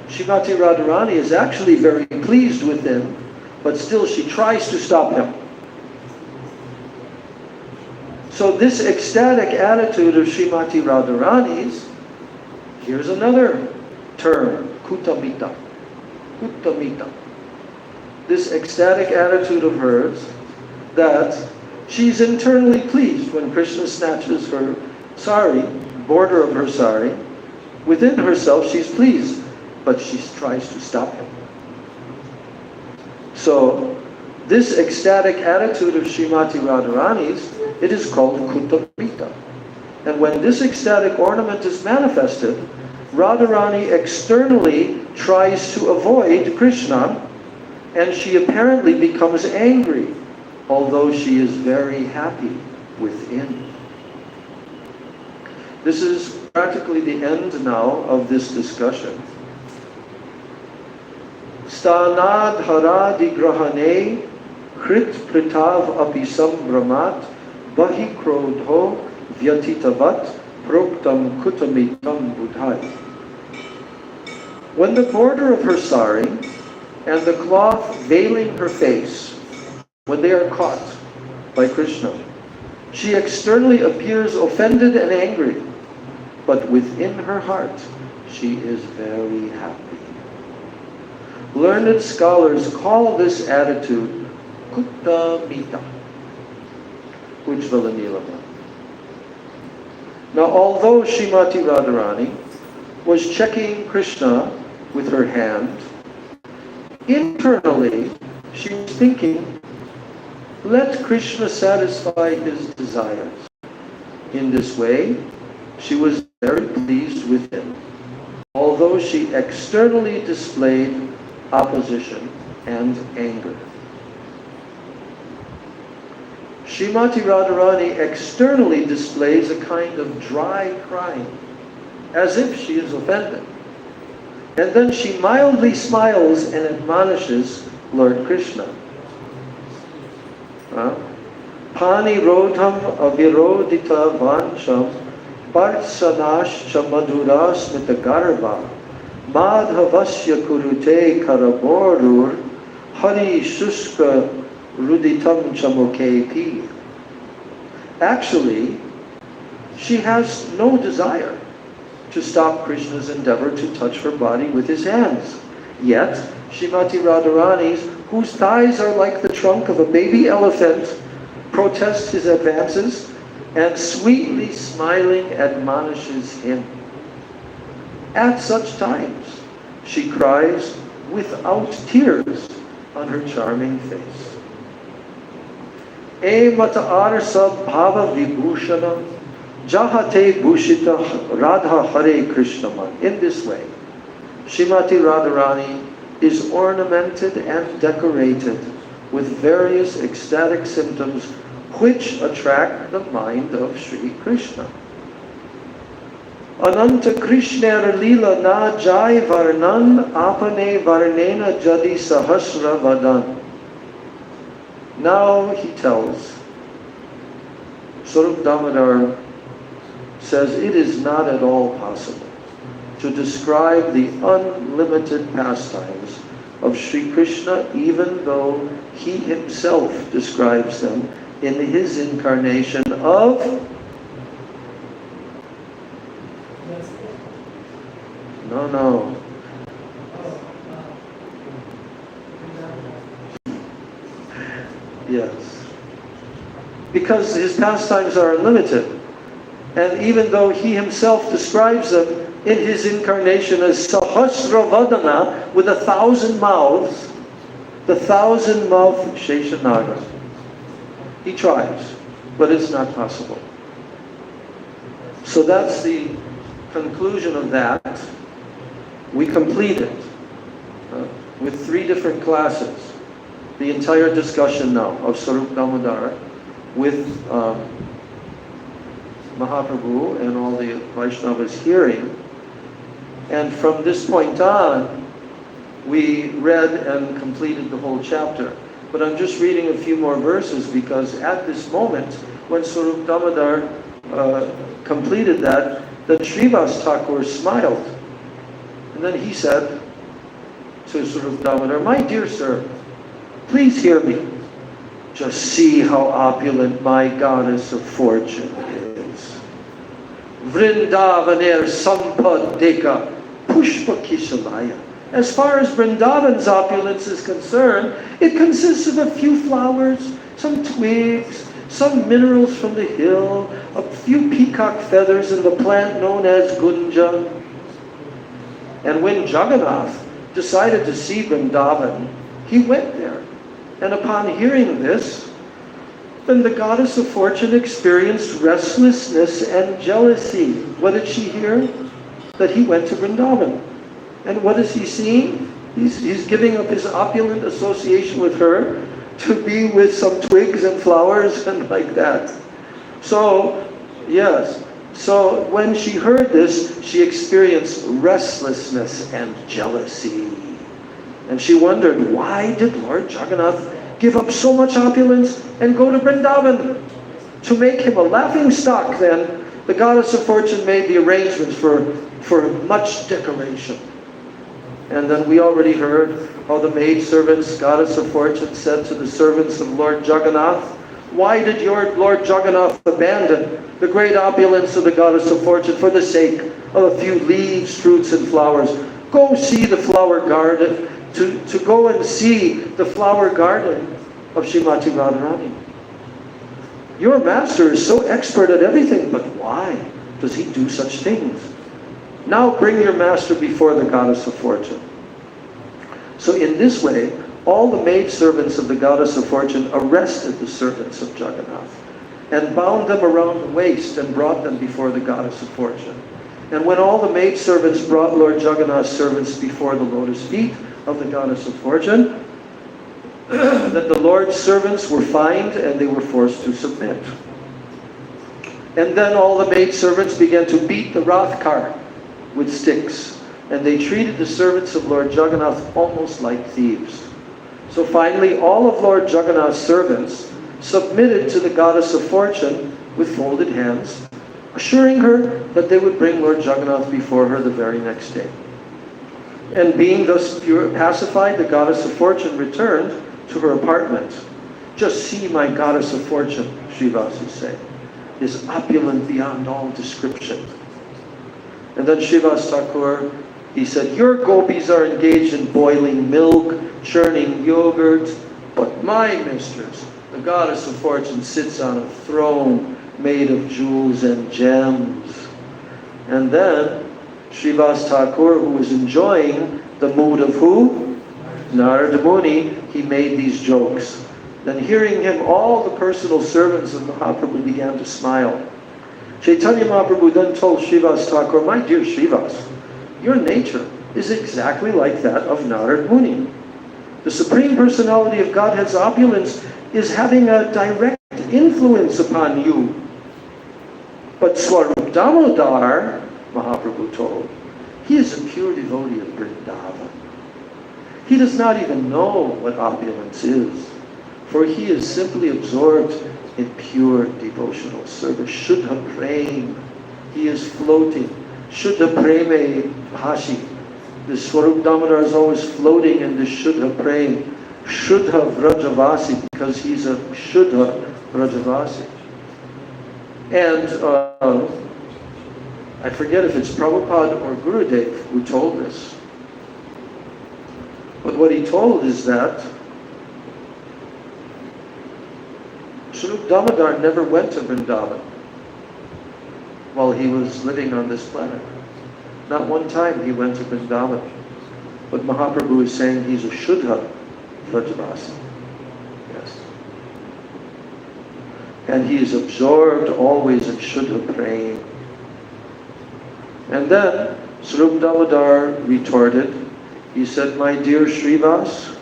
Srimati Radharani is actually very pleased with him, but still she tries to stop him. So this ecstatic attitude of Srimati Radharani's, here's another term, kutamita. Kutamita. This ecstatic attitude of hers, that she's internally pleased when Krishna snatches her sari, border of her sari. Within herself she's pleased, but she tries to stop him. So, this ecstatic attitude of Srimati Radharani's, it is called Kutamita. And when this ecstatic ornament is manifested, Radharani externally tries to avoid Krishna, and she apparently becomes angry, although she is very happy within. This is practically the end now of this discussion. Stanad haradi grahane krit pritav apisam brahmat bahi krodho vyatitavat proktam kutamitam budhai. When the border of her sari and the cloth veiling her face, when they are caught by Krishna, she externally appears offended and angry, but within her heart she is very happy. Learned scholars call this attitude Kutta-mita, Ujjvala Nilama. Now, although Srimati Radharani was checking Krishna with her hand, internally she was thinking, let Krishna satisfy his desires. In this way, she was very pleased with him, although she externally displayed opposition and anger. Srimati Radharani externally displays a kind of dry crying, as if she is offended. And then she mildly smiles and admonishes Lord Krishna. Pani rodham avirodita vancham partsanash chamadura smita garba madhavasya kurute karaborur hari shuska ruditam chamukepi. Actually, she has no desire to stop Krishna's endeavor to touch her body with his hands. Yet, Srimati Radharani's, whose thighs are like the trunk of a baby elephant, protests his advances and sweetly smiling admonishes him. At such times, she cries without tears on her charming face. E mata arsa bhava vibhushana jahate bhushita radha hare krishnaman. In this way, Srimati Radharani is ornamented and decorated with various ecstatic symptoms which attract the mind of Sri Krishna. Ananta Krishnera lila na jai varnan apane varnena jadi sahasra vadan. Now he tells, Swarup Damodar says it is not at all possible to describe the unlimited pastimes of Sri Krishna, even though he himself describes them in his incarnation of no. Yes. Because his pastimes are unlimited. And even though he himself describes them in his incarnation as Sahasravadana, with 1,000 mouths, the 1,000-mouthed Sheshanaga. He tries, but it's not possible. So that's the conclusion of that. We completed with 3 different classes the entire discussion now of Swarup Damodar with Mahaprabhu and all the Vaishnavas hearing. And from this point on, we read and completed the whole chapter. But I'm just reading a few more verses because at this moment, when Swarup Damodar completed that, then Srivas Thakur smiled. And then he said to Swarup Damodar, my dear sir, please hear me. Just see how opulent my goddess of fortune is. Vrindavanir sampad deka pushpa kishalaya. As far as Vrindavan's opulence is concerned, it consists of a few flowers, some twigs, some minerals from the hill, a few peacock feathers and the plant known as gunja. And when Jagannath decided to see Vrindavan, he went there. And upon hearing this, then the goddess of fortune experienced restlessness and jealousy. What did she hear? That he went to Vrindavan. And what is he seeing? He's giving up his opulent association with her to be with some twigs and flowers and like that. So, yes. So when she heard this, she experienced restlessness and jealousy. And she wondered, why did Lord Jagannath give up so much opulence and go to Vrindavan? To make him a laughing stock, then, the goddess of fortune made the arrangements for much decoration. And then we already heard how the maidservants, goddess of fortune, said to the servants of Lord Jagannath, why did your Lord Jagannath abandon the great opulence of the goddess of fortune for the sake of a few leaves, fruits, and flowers? Go see the flower garden, to go and see the flower garden of Srimati Radharani. Your master is so expert at everything, but why does he do such things? Now bring your master before the goddess of fortune. So in this way, all the maidservants of the goddess of fortune arrested the servants of Jagannath and bound them around the waist and brought them before the goddess of fortune. And when all the maidservants brought Lord Jagannath's servants before the lotus feet of the goddess of fortune, that the Lord's servants were fined and they were forced to submit. And then all the maidservants began to beat the Rath cart with sticks, and they treated the servants of Lord Jagannath almost like thieves. So finally, all of Lord Jagannath's servants submitted to the goddess of fortune with folded hands, assuring her that they would bring Lord Jagannath before her the very next day. And being thus pacified, the goddess of fortune returned to her apartment. Just see my goddess of fortune, Srivas said, is opulent beyond all description. And then Srivas Thakur, he said, your gopis are engaged in boiling milk, churning yogurt, but my mistress, the goddess of fortune, sits on a throne made of jewels and gems. And then Srivas Thakur, who was enjoying the mood of who? Narada Muni, he made these jokes. Then hearing him, all the personal servants of Mahaprabhu began to smile. Chaitanya Mahaprabhu then told Srivas Thakur, my dear Srivas, your nature is exactly like that of Narada Muni. The Supreme Personality of Godhead's opulence is having a direct influence upon you. But Swarup Damodar, Mahaprabhu told, he is a pure devotee of Vrindavan. He does not even know what opulence is, for he is simply absorbed in pure devotional service. Shuddha Prem. He is floating. Shuddha Preme Bhashi. The Swarup Damodar is always floating in the Shuddha Prem. Shuddha Vrajavasi, because he's a Shuddha Vrajavasi. And I forget if it's Prabhupada or Gurudev who told this. But what he told is that Swarup Damodar never went to Vrindavan while he was living on this planet. Not one time he went to Vrindavan. But Mahaprabhu is saying he's a Shuddha Vrajavasi. Yes. And he is absorbed always in Shuddha Prem. And then Swarup Damodar retorted. He said, my dear Srivas,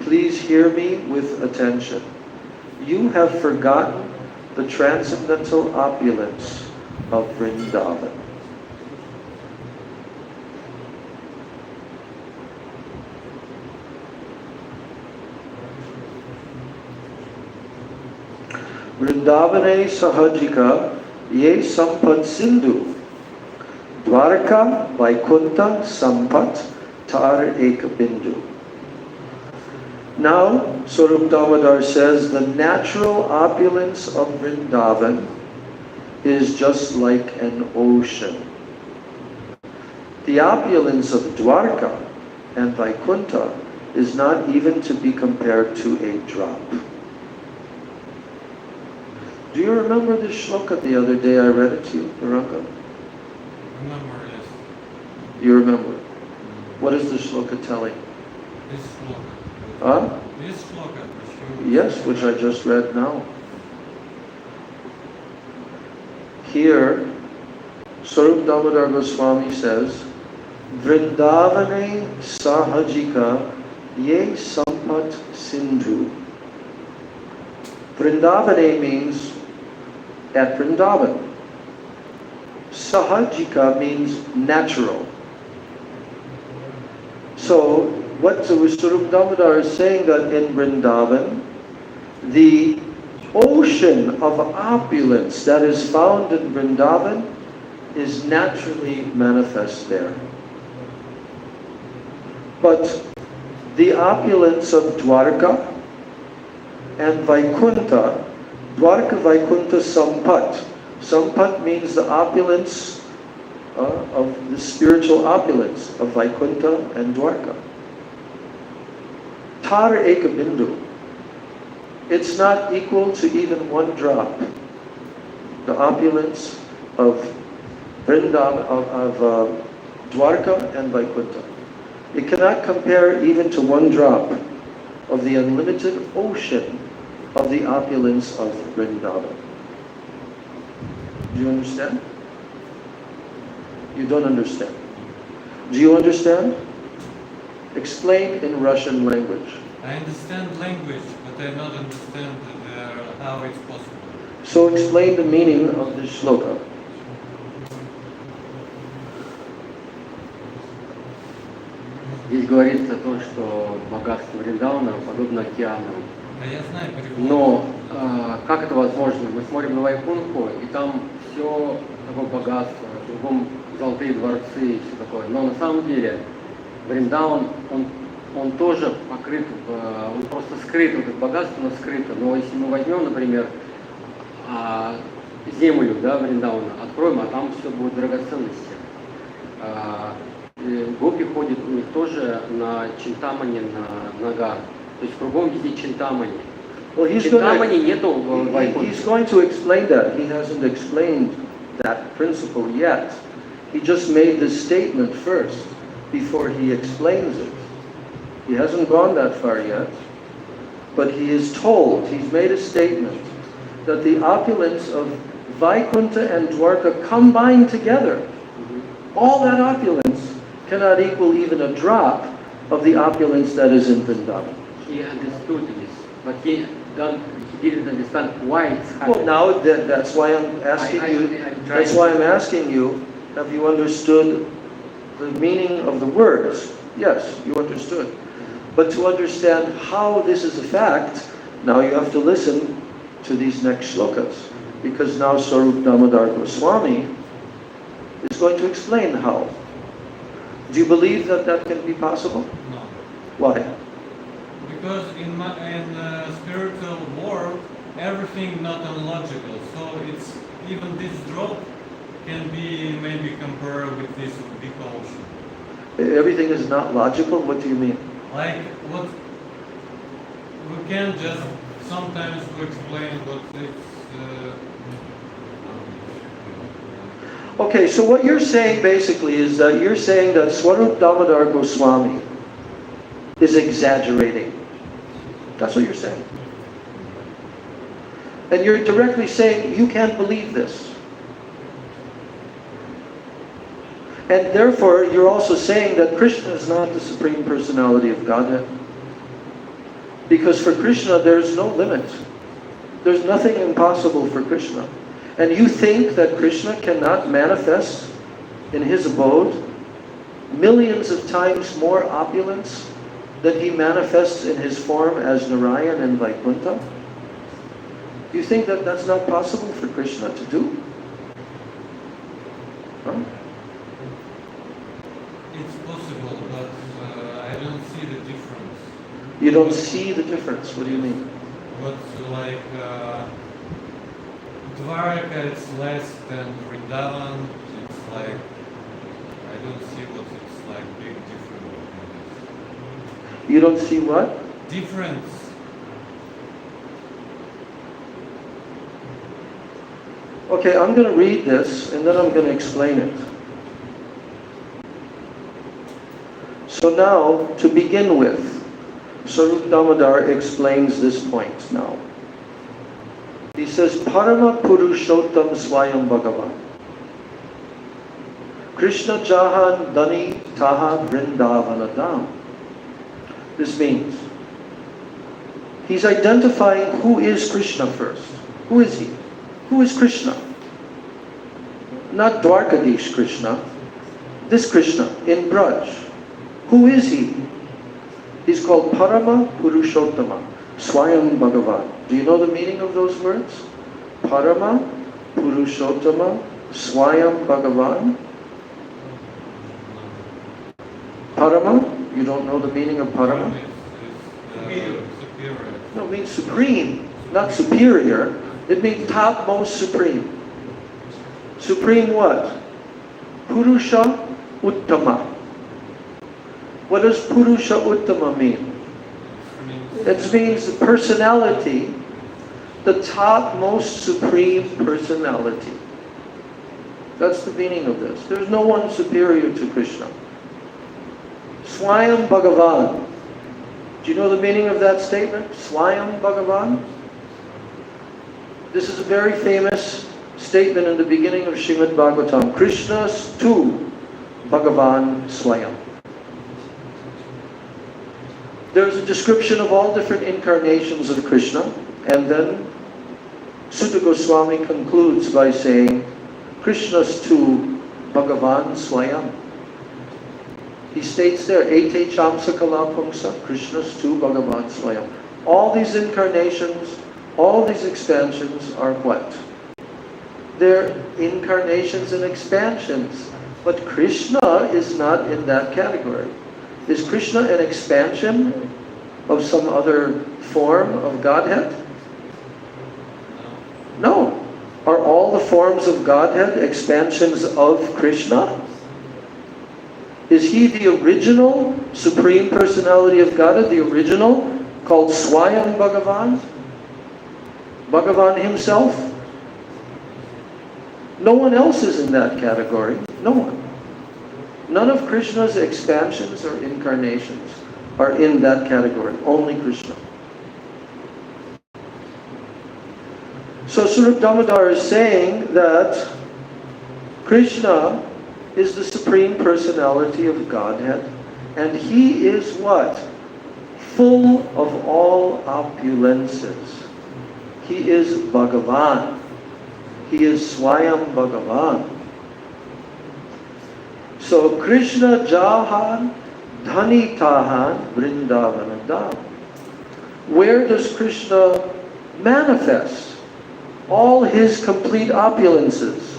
please hear me with attention. You have forgotten the transcendental opulence of Vrindavan. Vrindavane Sahajika Ye Sampat Sindhu Dwarka Vaikunta Sampat Tar Ek Bindu. Now, Swarup Damodar says the natural opulence of Vrindavan is just like an ocean. The opulence of Dwarka and Vaikunta is not even to be compared to a drop. Do you remember this shloka the other day I read it to you, Naranga? Remember, yes. You remember? What is the shloka telling? This shloka. Huh? This shloka. Which you Yes, which I just read now. Here, Swarup Damodar Goswami says, Vrindavane Sahajika Ye Sampat Sindhu. Vrindavane means at Vrindavan. Sahajika means natural. So, what Swarup Damodar is saying that in Vrindavan, the ocean of opulence that is found in Vrindavan is naturally manifest there. But the opulence of Dwarka and Vaikuntha, Dwarka Vaikuntha Sampat. Sampat means the opulence of the spiritual opulence of Vaikuntha and Dwarka. Tar Eka Bindu. It's not equal to even one drop. The opulence of Vrindavan, of Dwarka and Vaikuntha. It cannot compare even to one drop of the unlimited ocean of the opulence of Vrindavan. Do you understand? You don't understand. Do you understand? Explain in Russian language. I understand language, but I don't understand how it's possible. So explain the meaning of this shloka. Здесь говорится о том, что богатство Вриндауна подобно океану. А я знаю перевод. Но как это возможно? Мы смотрим на Вайкунху, и там все такое богатство, кругом золотые дворцы и все такое. Но на самом деле Вриндаун, он тоже покрыт, он просто скрыт, вот это богатство, оно скрыто. Но если мы возьмем, например, землю, да, Вриндауна, откроем, а там все будет драгоценности. Гопи ходят у них тоже на чинтамане, на ногах. То есть кругом везде чинтамани. Well, he's Чинтамани нету в Вайкунхе. he's going to explain that. He hasn't explained that principle yet. He just made this statement first before he explains it. He hasn't gone that far yet. But he is told, he's made a statement, that the opulence of Vaikuntha and Dwarka combined together, all that opulence cannot equal even a drop of the opulence that is in Vrindavan. He understood this, but he didn't understand why it's happening. Well, now that's why I'm asking you. That's why I'm asking you. Have you understood the meaning of the words? Yes, you understood. But to understand how this is a fact, now you have to listen to these next shlokas, because now Swarup Damodar Goswami is going to explain how. Do you believe that that can be possible? No. Why? Because in spiritual world, everything not unlogical. So it's even this drop can be maybe compared with this big ocean. Everything is not logical? What do you mean? Like what we can just sometimes to explain what it's. Okay, so what you're saying basically is that you're saying that Swarup Damodar Goswami is exaggerating. That's what you're saying. And you're directly saying you can't believe this. And therefore, you're also saying that Krishna is not the Supreme Personality of Godhead. Because for Krishna, there's no limit. There's nothing impossible for Krishna. And you think that Krishna cannot manifest in his abode millions of times more opulence than he manifests in his form as Narayan and Vaikuntha? You think that that's not possible for Krishna to do? Huh? It's possible, but I don't see the difference. You don't see the difference. What do you mean? What's like Dwarka, it's less than Vrindavan. It's like I don't see what it's like big difference. You don't see what? Difference. Okay, I'm going to read this and then I'm going to explain it. So now, to begin with, Swarup Damodar explains this point now. He says, Parama Purushottam Swayam Bhagavan. Krishna Jahan Dani Taha Vrindavanadam. This means, he's identifying who is Krishna first. Who is he? Who is Krishna? Not Dwarkadish Krishna. This Krishna in Braj. Who is he? He's called Parama Purushottama, Swayam Bhagavan. Do you know the meaning of those words? Parama Purushottama, Swayam Bhagavan. Parama, You don't know the meaning of Parama? Superior. No, it means supreme, not superior. It means topmost supreme. Supreme what? Purusha Uttama. What does Purusha Uttama mean? It means personality, the topmost supreme personality. That's the meaning of this. There's no one superior to Krishna. Swayam Bhagavan. Do you know the meaning of that statement? Swayam Bhagavan? This is a very famous statement in the beginning of Srimad Bhagavatam. Krishna's tu Bhagavan Swayam. There's a description of all different incarnations of Krishna, and then Sutta Goswami concludes by saying, Krishna's tu Bhagavan Swayam. He states there, Ete Chamsa Kalapamsa, Krishna's tu Bhagavan Swayam. All these incarnations, all these expansions are what? They're incarnations and expansions. But Krishna is not in that category. Is Krishna an expansion of some other form of Godhead? No. Are all the forms of Godhead expansions of Krishna? Is He the original Supreme Personality of Godhead, the original, called Swayam Bhagavan? Bhagavan Himself? No one else is in that category. No one. None of Krishna's expansions or incarnations are in that category. Only Krishna. So Swarup Damodar is saying that Krishna is the Supreme Personality of Godhead, and He is what? Full of all opulences. He is Bhagavan. He is Swayam Bhagavan. So Krishna Jahan Dhani Tahan Vrindavanadam. Where does Krishna manifest all His complete opulences?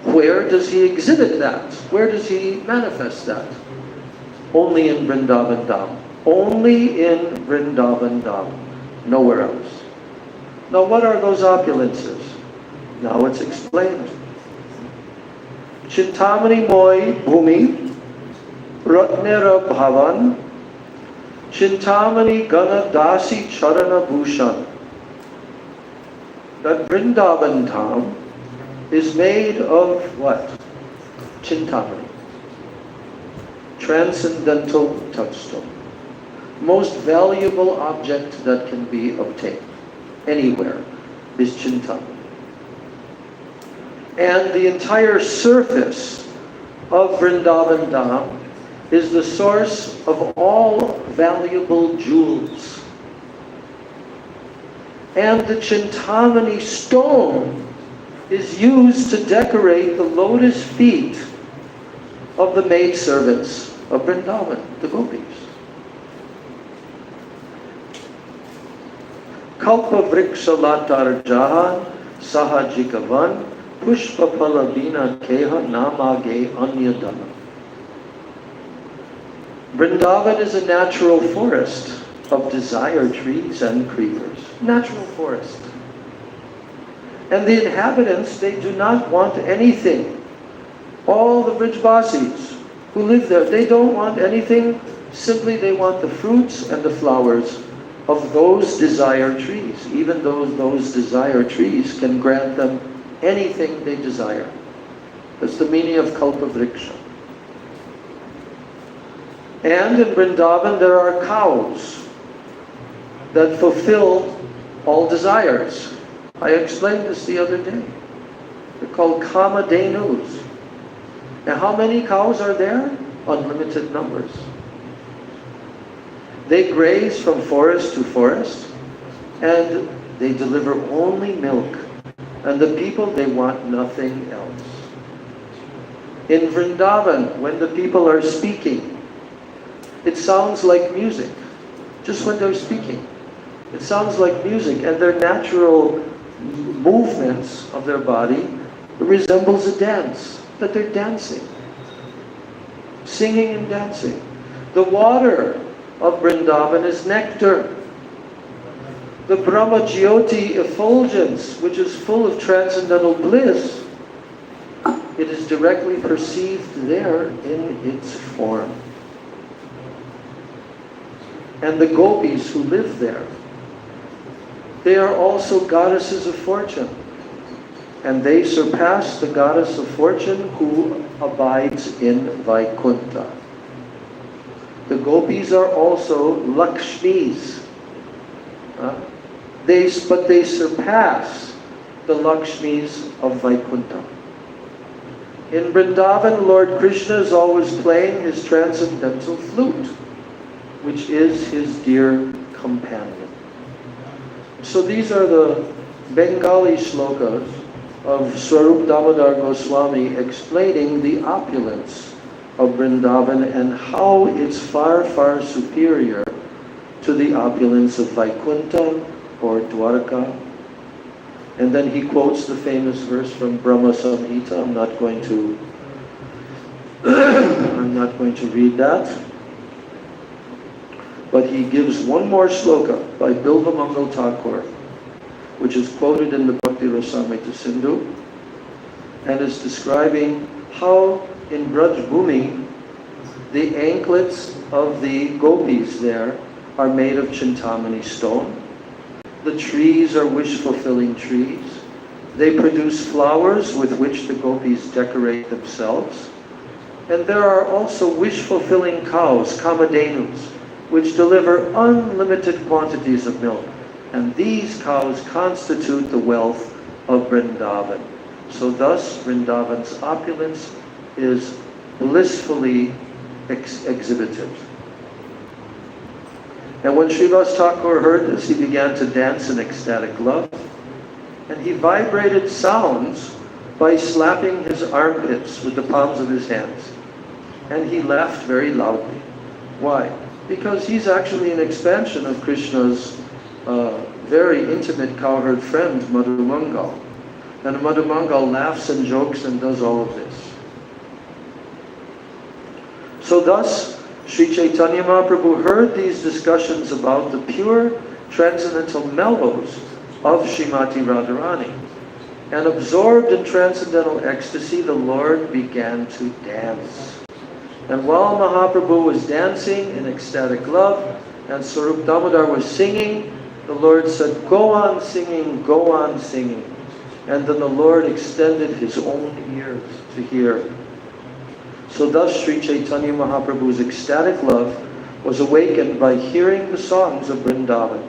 Where does He exhibit that? Where does He manifest that? Only in Vrindavan Dham. Only in Vrindavan Dham. Nowhere else. Now what are those opulences? Now it's explained. Chintamani Moy Bhumi Ratnera Bhavan Chintamani Gana Dasi Charana Bhushan. That Vrindavan Dham is made of what? Chintamani. Transcendental touchstone. Most valuable object that can be obtained anywhere is Chintamani. And the entire surface of Vrindavan Dham is the source of all valuable jewels. And the Chintamani stone is used to decorate the lotus feet of the maidservants of Vrindavan, the gopis. Kalpa vriksha latar jahan sahajikavan Pushpa Palabina Keha Namage Anyadana. Vrindavan is a natural forest of desire trees and creepers. Natural forest. And the inhabitants, they do not want anything. All the Brijvasis who live there, they don't want anything. Simply they want the fruits and the flowers of those desire trees. Even though those desire trees can grant them anything they desire. That's the meaning of Kalpa Vriksha. And in Vrindavan there are cows that fulfill all desires. I explained this the other day. They're called Kamadhenus. Now how many cows are there? Unlimited numbers. They graze from forest to forest, and they deliver only milk. And the people, they want nothing else. In Vrindavan, when the people are speaking, it sounds like music. Just when they're speaking, it sounds like music, and their natural movements of their body resembles a dance, that they're dancing, singing and dancing. The water of Vrindavan is nectar. The Brahma Jyoti effulgence, which is full of transcendental bliss, it is directly perceived there in its form. And the gopis who live there, they are also goddesses of fortune. And they surpass the goddess of fortune who abides in Vaikuntha. The gopis are also Lakshmis. But they surpass the Lakshmis of Vaikuntha. In Vrindavan, Lord Krishna is always playing his transcendental flute, which is his dear companion. So these are the Bengali shlokas of Swarup Damodar Goswami explaining the opulence of Vrindavan and how it's far, far superior to the opulence of Vaikuntha or Dwarka. And then he quotes the famous verse from Brahma Samhita. I'm not going to read that. But he gives one more shloka by Bilva Mangal Thakur, which is quoted in the Bhakti Rasamrita Sindhu, and is describing how in Braj Bhumi the anklets of the gopis there are made of Chintamani stone. The trees are wish-fulfilling trees. They produce flowers with which the gopis decorate themselves. And there are also wish-fulfilling cows, kamadhenus, which deliver unlimited quantities of milk. And these cows constitute the wealth of Vrindavan. So thus, Vrindavan's opulence is blissfully exhibited. And when Srivas Thakur heard this, he began to dance in ecstatic love. And he vibrated sounds by slapping his armpits with the palms of his hands. And he laughed very loudly. Why? Because he's actually an expansion of Krishna's very intimate cowherd friend, Madhu Mangal. And Madhu Mangal laughs and jokes and does all of this. So thus, Sri Chaitanya Mahaprabhu heard these discussions about the pure transcendental mellows of Srimati Radharani. And absorbed in transcendental ecstasy, the Lord began to dance. And while Mahaprabhu was dancing in ecstatic love, and Swarup Damodar was singing, the Lord said, "Go on singing, go on singing." And then the Lord extended his own ears to hear. So thus Sri Chaitanya Mahaprabhu's ecstatic love was awakened by hearing the songs of Vrindavan.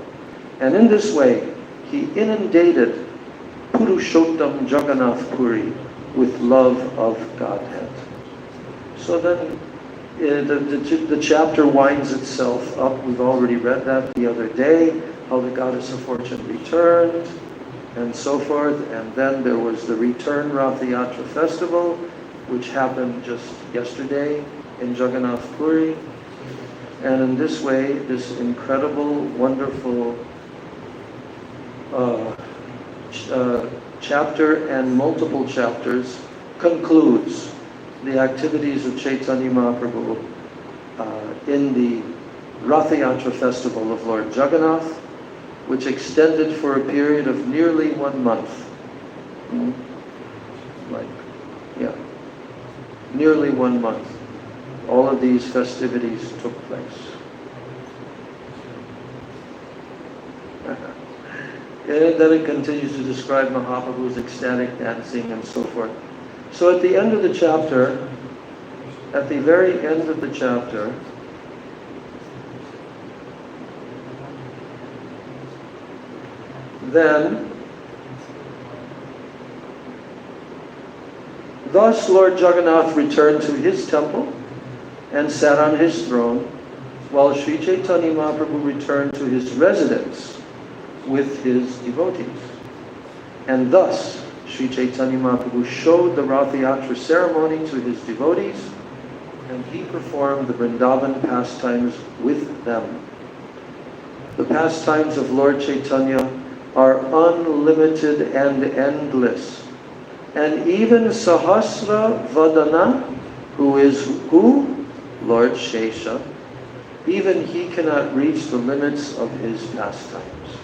And in this way, he inundated Purushottam Jagannath Puri with love of Godhead. So then the chapter winds itself up. We've already read that the other day, how the goddess of fortune returned, and so forth. And then there was the return Rath Yatra festival, which happened just yesterday in Jagannath Puri. And in this way, this incredible, wonderful chapter and multiple chapters concludes the activities of Chaitanya Mahaprabhu in the Rath Yatra festival of Lord Jagannath, which extended for a period of nearly 1 month. Nearly 1 month. All of these festivities took place. And then it continues to describe Mahaprabhu's ecstatic dancing and so forth. So at the end of the chapter, at the very end of the chapter, then, thus Lord Jagannath returned to his temple and sat on his throne, while Sri Chaitanya Mahaprabhu returned to his residence with his devotees. And thus, Sri Chaitanya Mahaprabhu showed the Rath Yatra ceremony to his devotees, and he performed the Vrindavan pastimes with them. The pastimes of Lord Chaitanya are unlimited and endless. And even Sahasra Vadana, who? Lord Shesha, even he cannot reach the limits of his pastimes.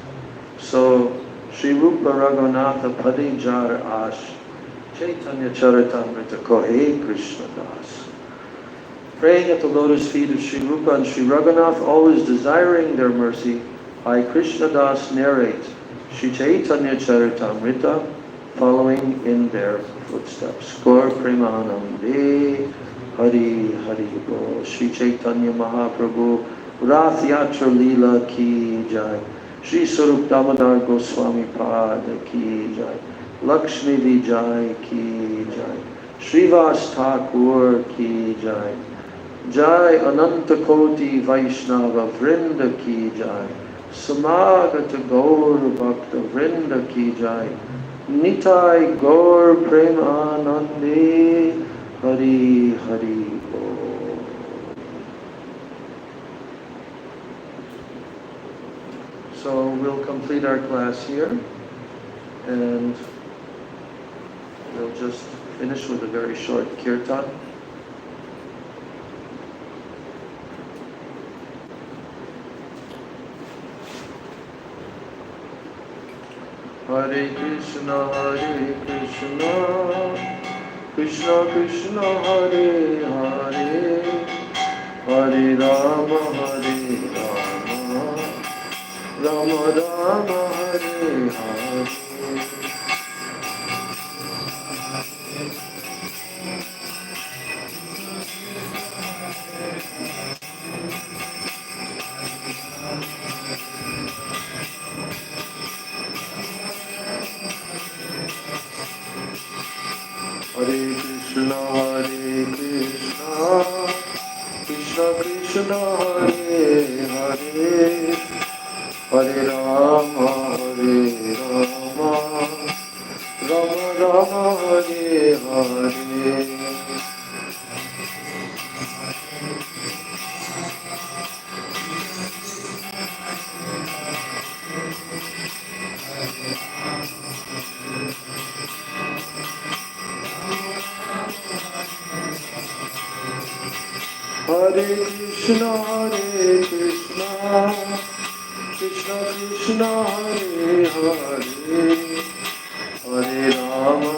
So, Sri Rupa Raghunatha Padijar Ash Chaitanya Charitamrita Kohe Krishna Das. Praying at the lotus feet of Sri Rupa and Sri Raghunath, always desiring their mercy, I Krishna Das narrate Sri Chaitanya Charitamrita, following in their footsteps. Gaur Premanande Hari Hari Bol. Sri Chaitanya Mahaprabhu Rath Yatra Leela Ki Jai. Sri Sarup Damodar Goswami Pada Ki Jai. Lakshmi Vijay Ki Jai. Srivas Thakur Ki Jai. Jai Ananta Koti Vaishnava Vrinda Ki Jai. Samagata Gaur Bhakta Vrinda Ki Jai. Nitai Gaur Premanande Hari Hari Bol. So we'll complete our class here, and we'll just finish with a very short kirtan. Hare Krishna, Krishna Krishna, Hare Hare, Hare Rama, Rama Rama, Hare Hare. Hare Krishna, Krishna Krishna, Hare Hare, Hare Rama, Rama Rama, Hare Hare. Hare Krishna, Krishna Krishna, Hare Hare, Hare Rama,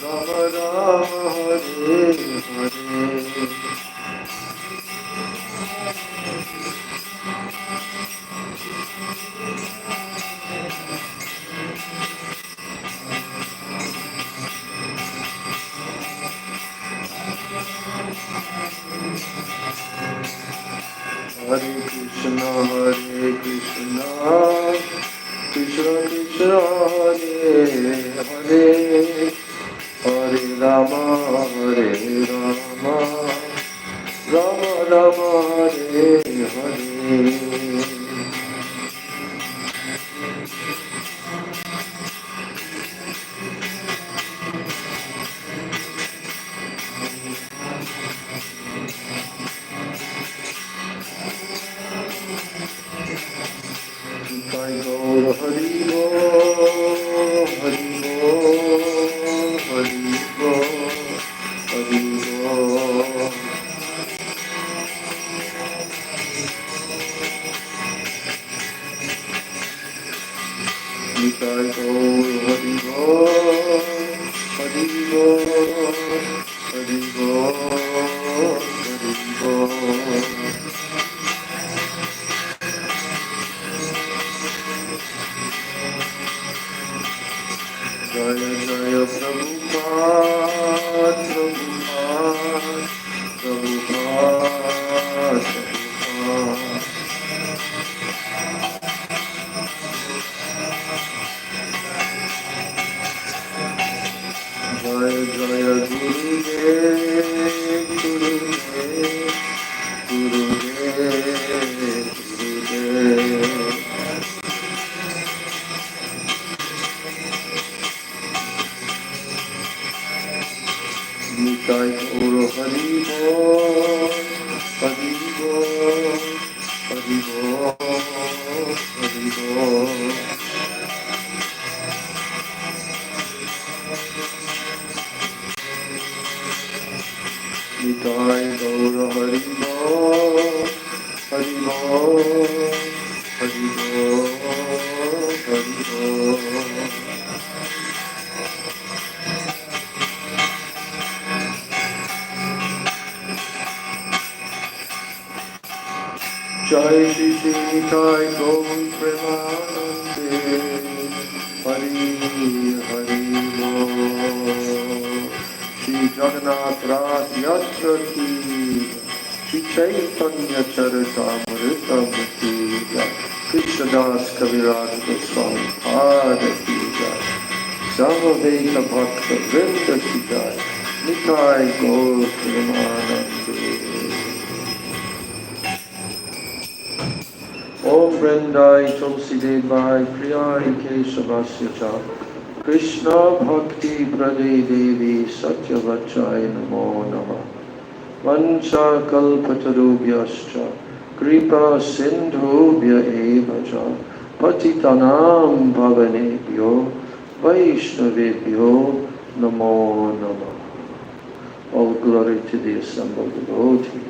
Rama Rama, Hare Hare. Hare Krishna, Krishna Krishna, Hare Hare, Hare Rama, Rama Rama, Hare Hare. Hari Bol, Hari Bol, Hari Bol, Hari Bol, Hari Bol. Nitai Gaur, Hari Bol, Hari Bol, Hari Bol, Hari Bol. Jaya Jaya Prabhupada, Prabhupada, Prabhupada. Jaya Jaya Gurudev, Gurudev, Gurudev, Gurudev. Nitai Gaur Hari Bol, Hari Bol, Hari Bol, Hari Bol. Nitai Gaur Jai Shri Shri Nitai Gaur Premanande Hari Hari Bol Shri Jagannath Rath Yatra Ki Shri Chaitanya Charitamrita Ki Jai Krishna Das Kaviraj Goswami Pada Ki Jai Samaveta Bhakta Vrinda Ki Jai Nitai Gaur Premanande Om Vrindai Tulsi Devai Priyai Keshavasya Cha Krishna Bhakti Prade Devi Satyavachai Namo Namah Vancha Kalpatarubhyascha Kripa Sindhubhya Eva Cha Patitanam Bhavanebhyo Vaishnavebhyo Namo Namah. All glory to the assembled devotee.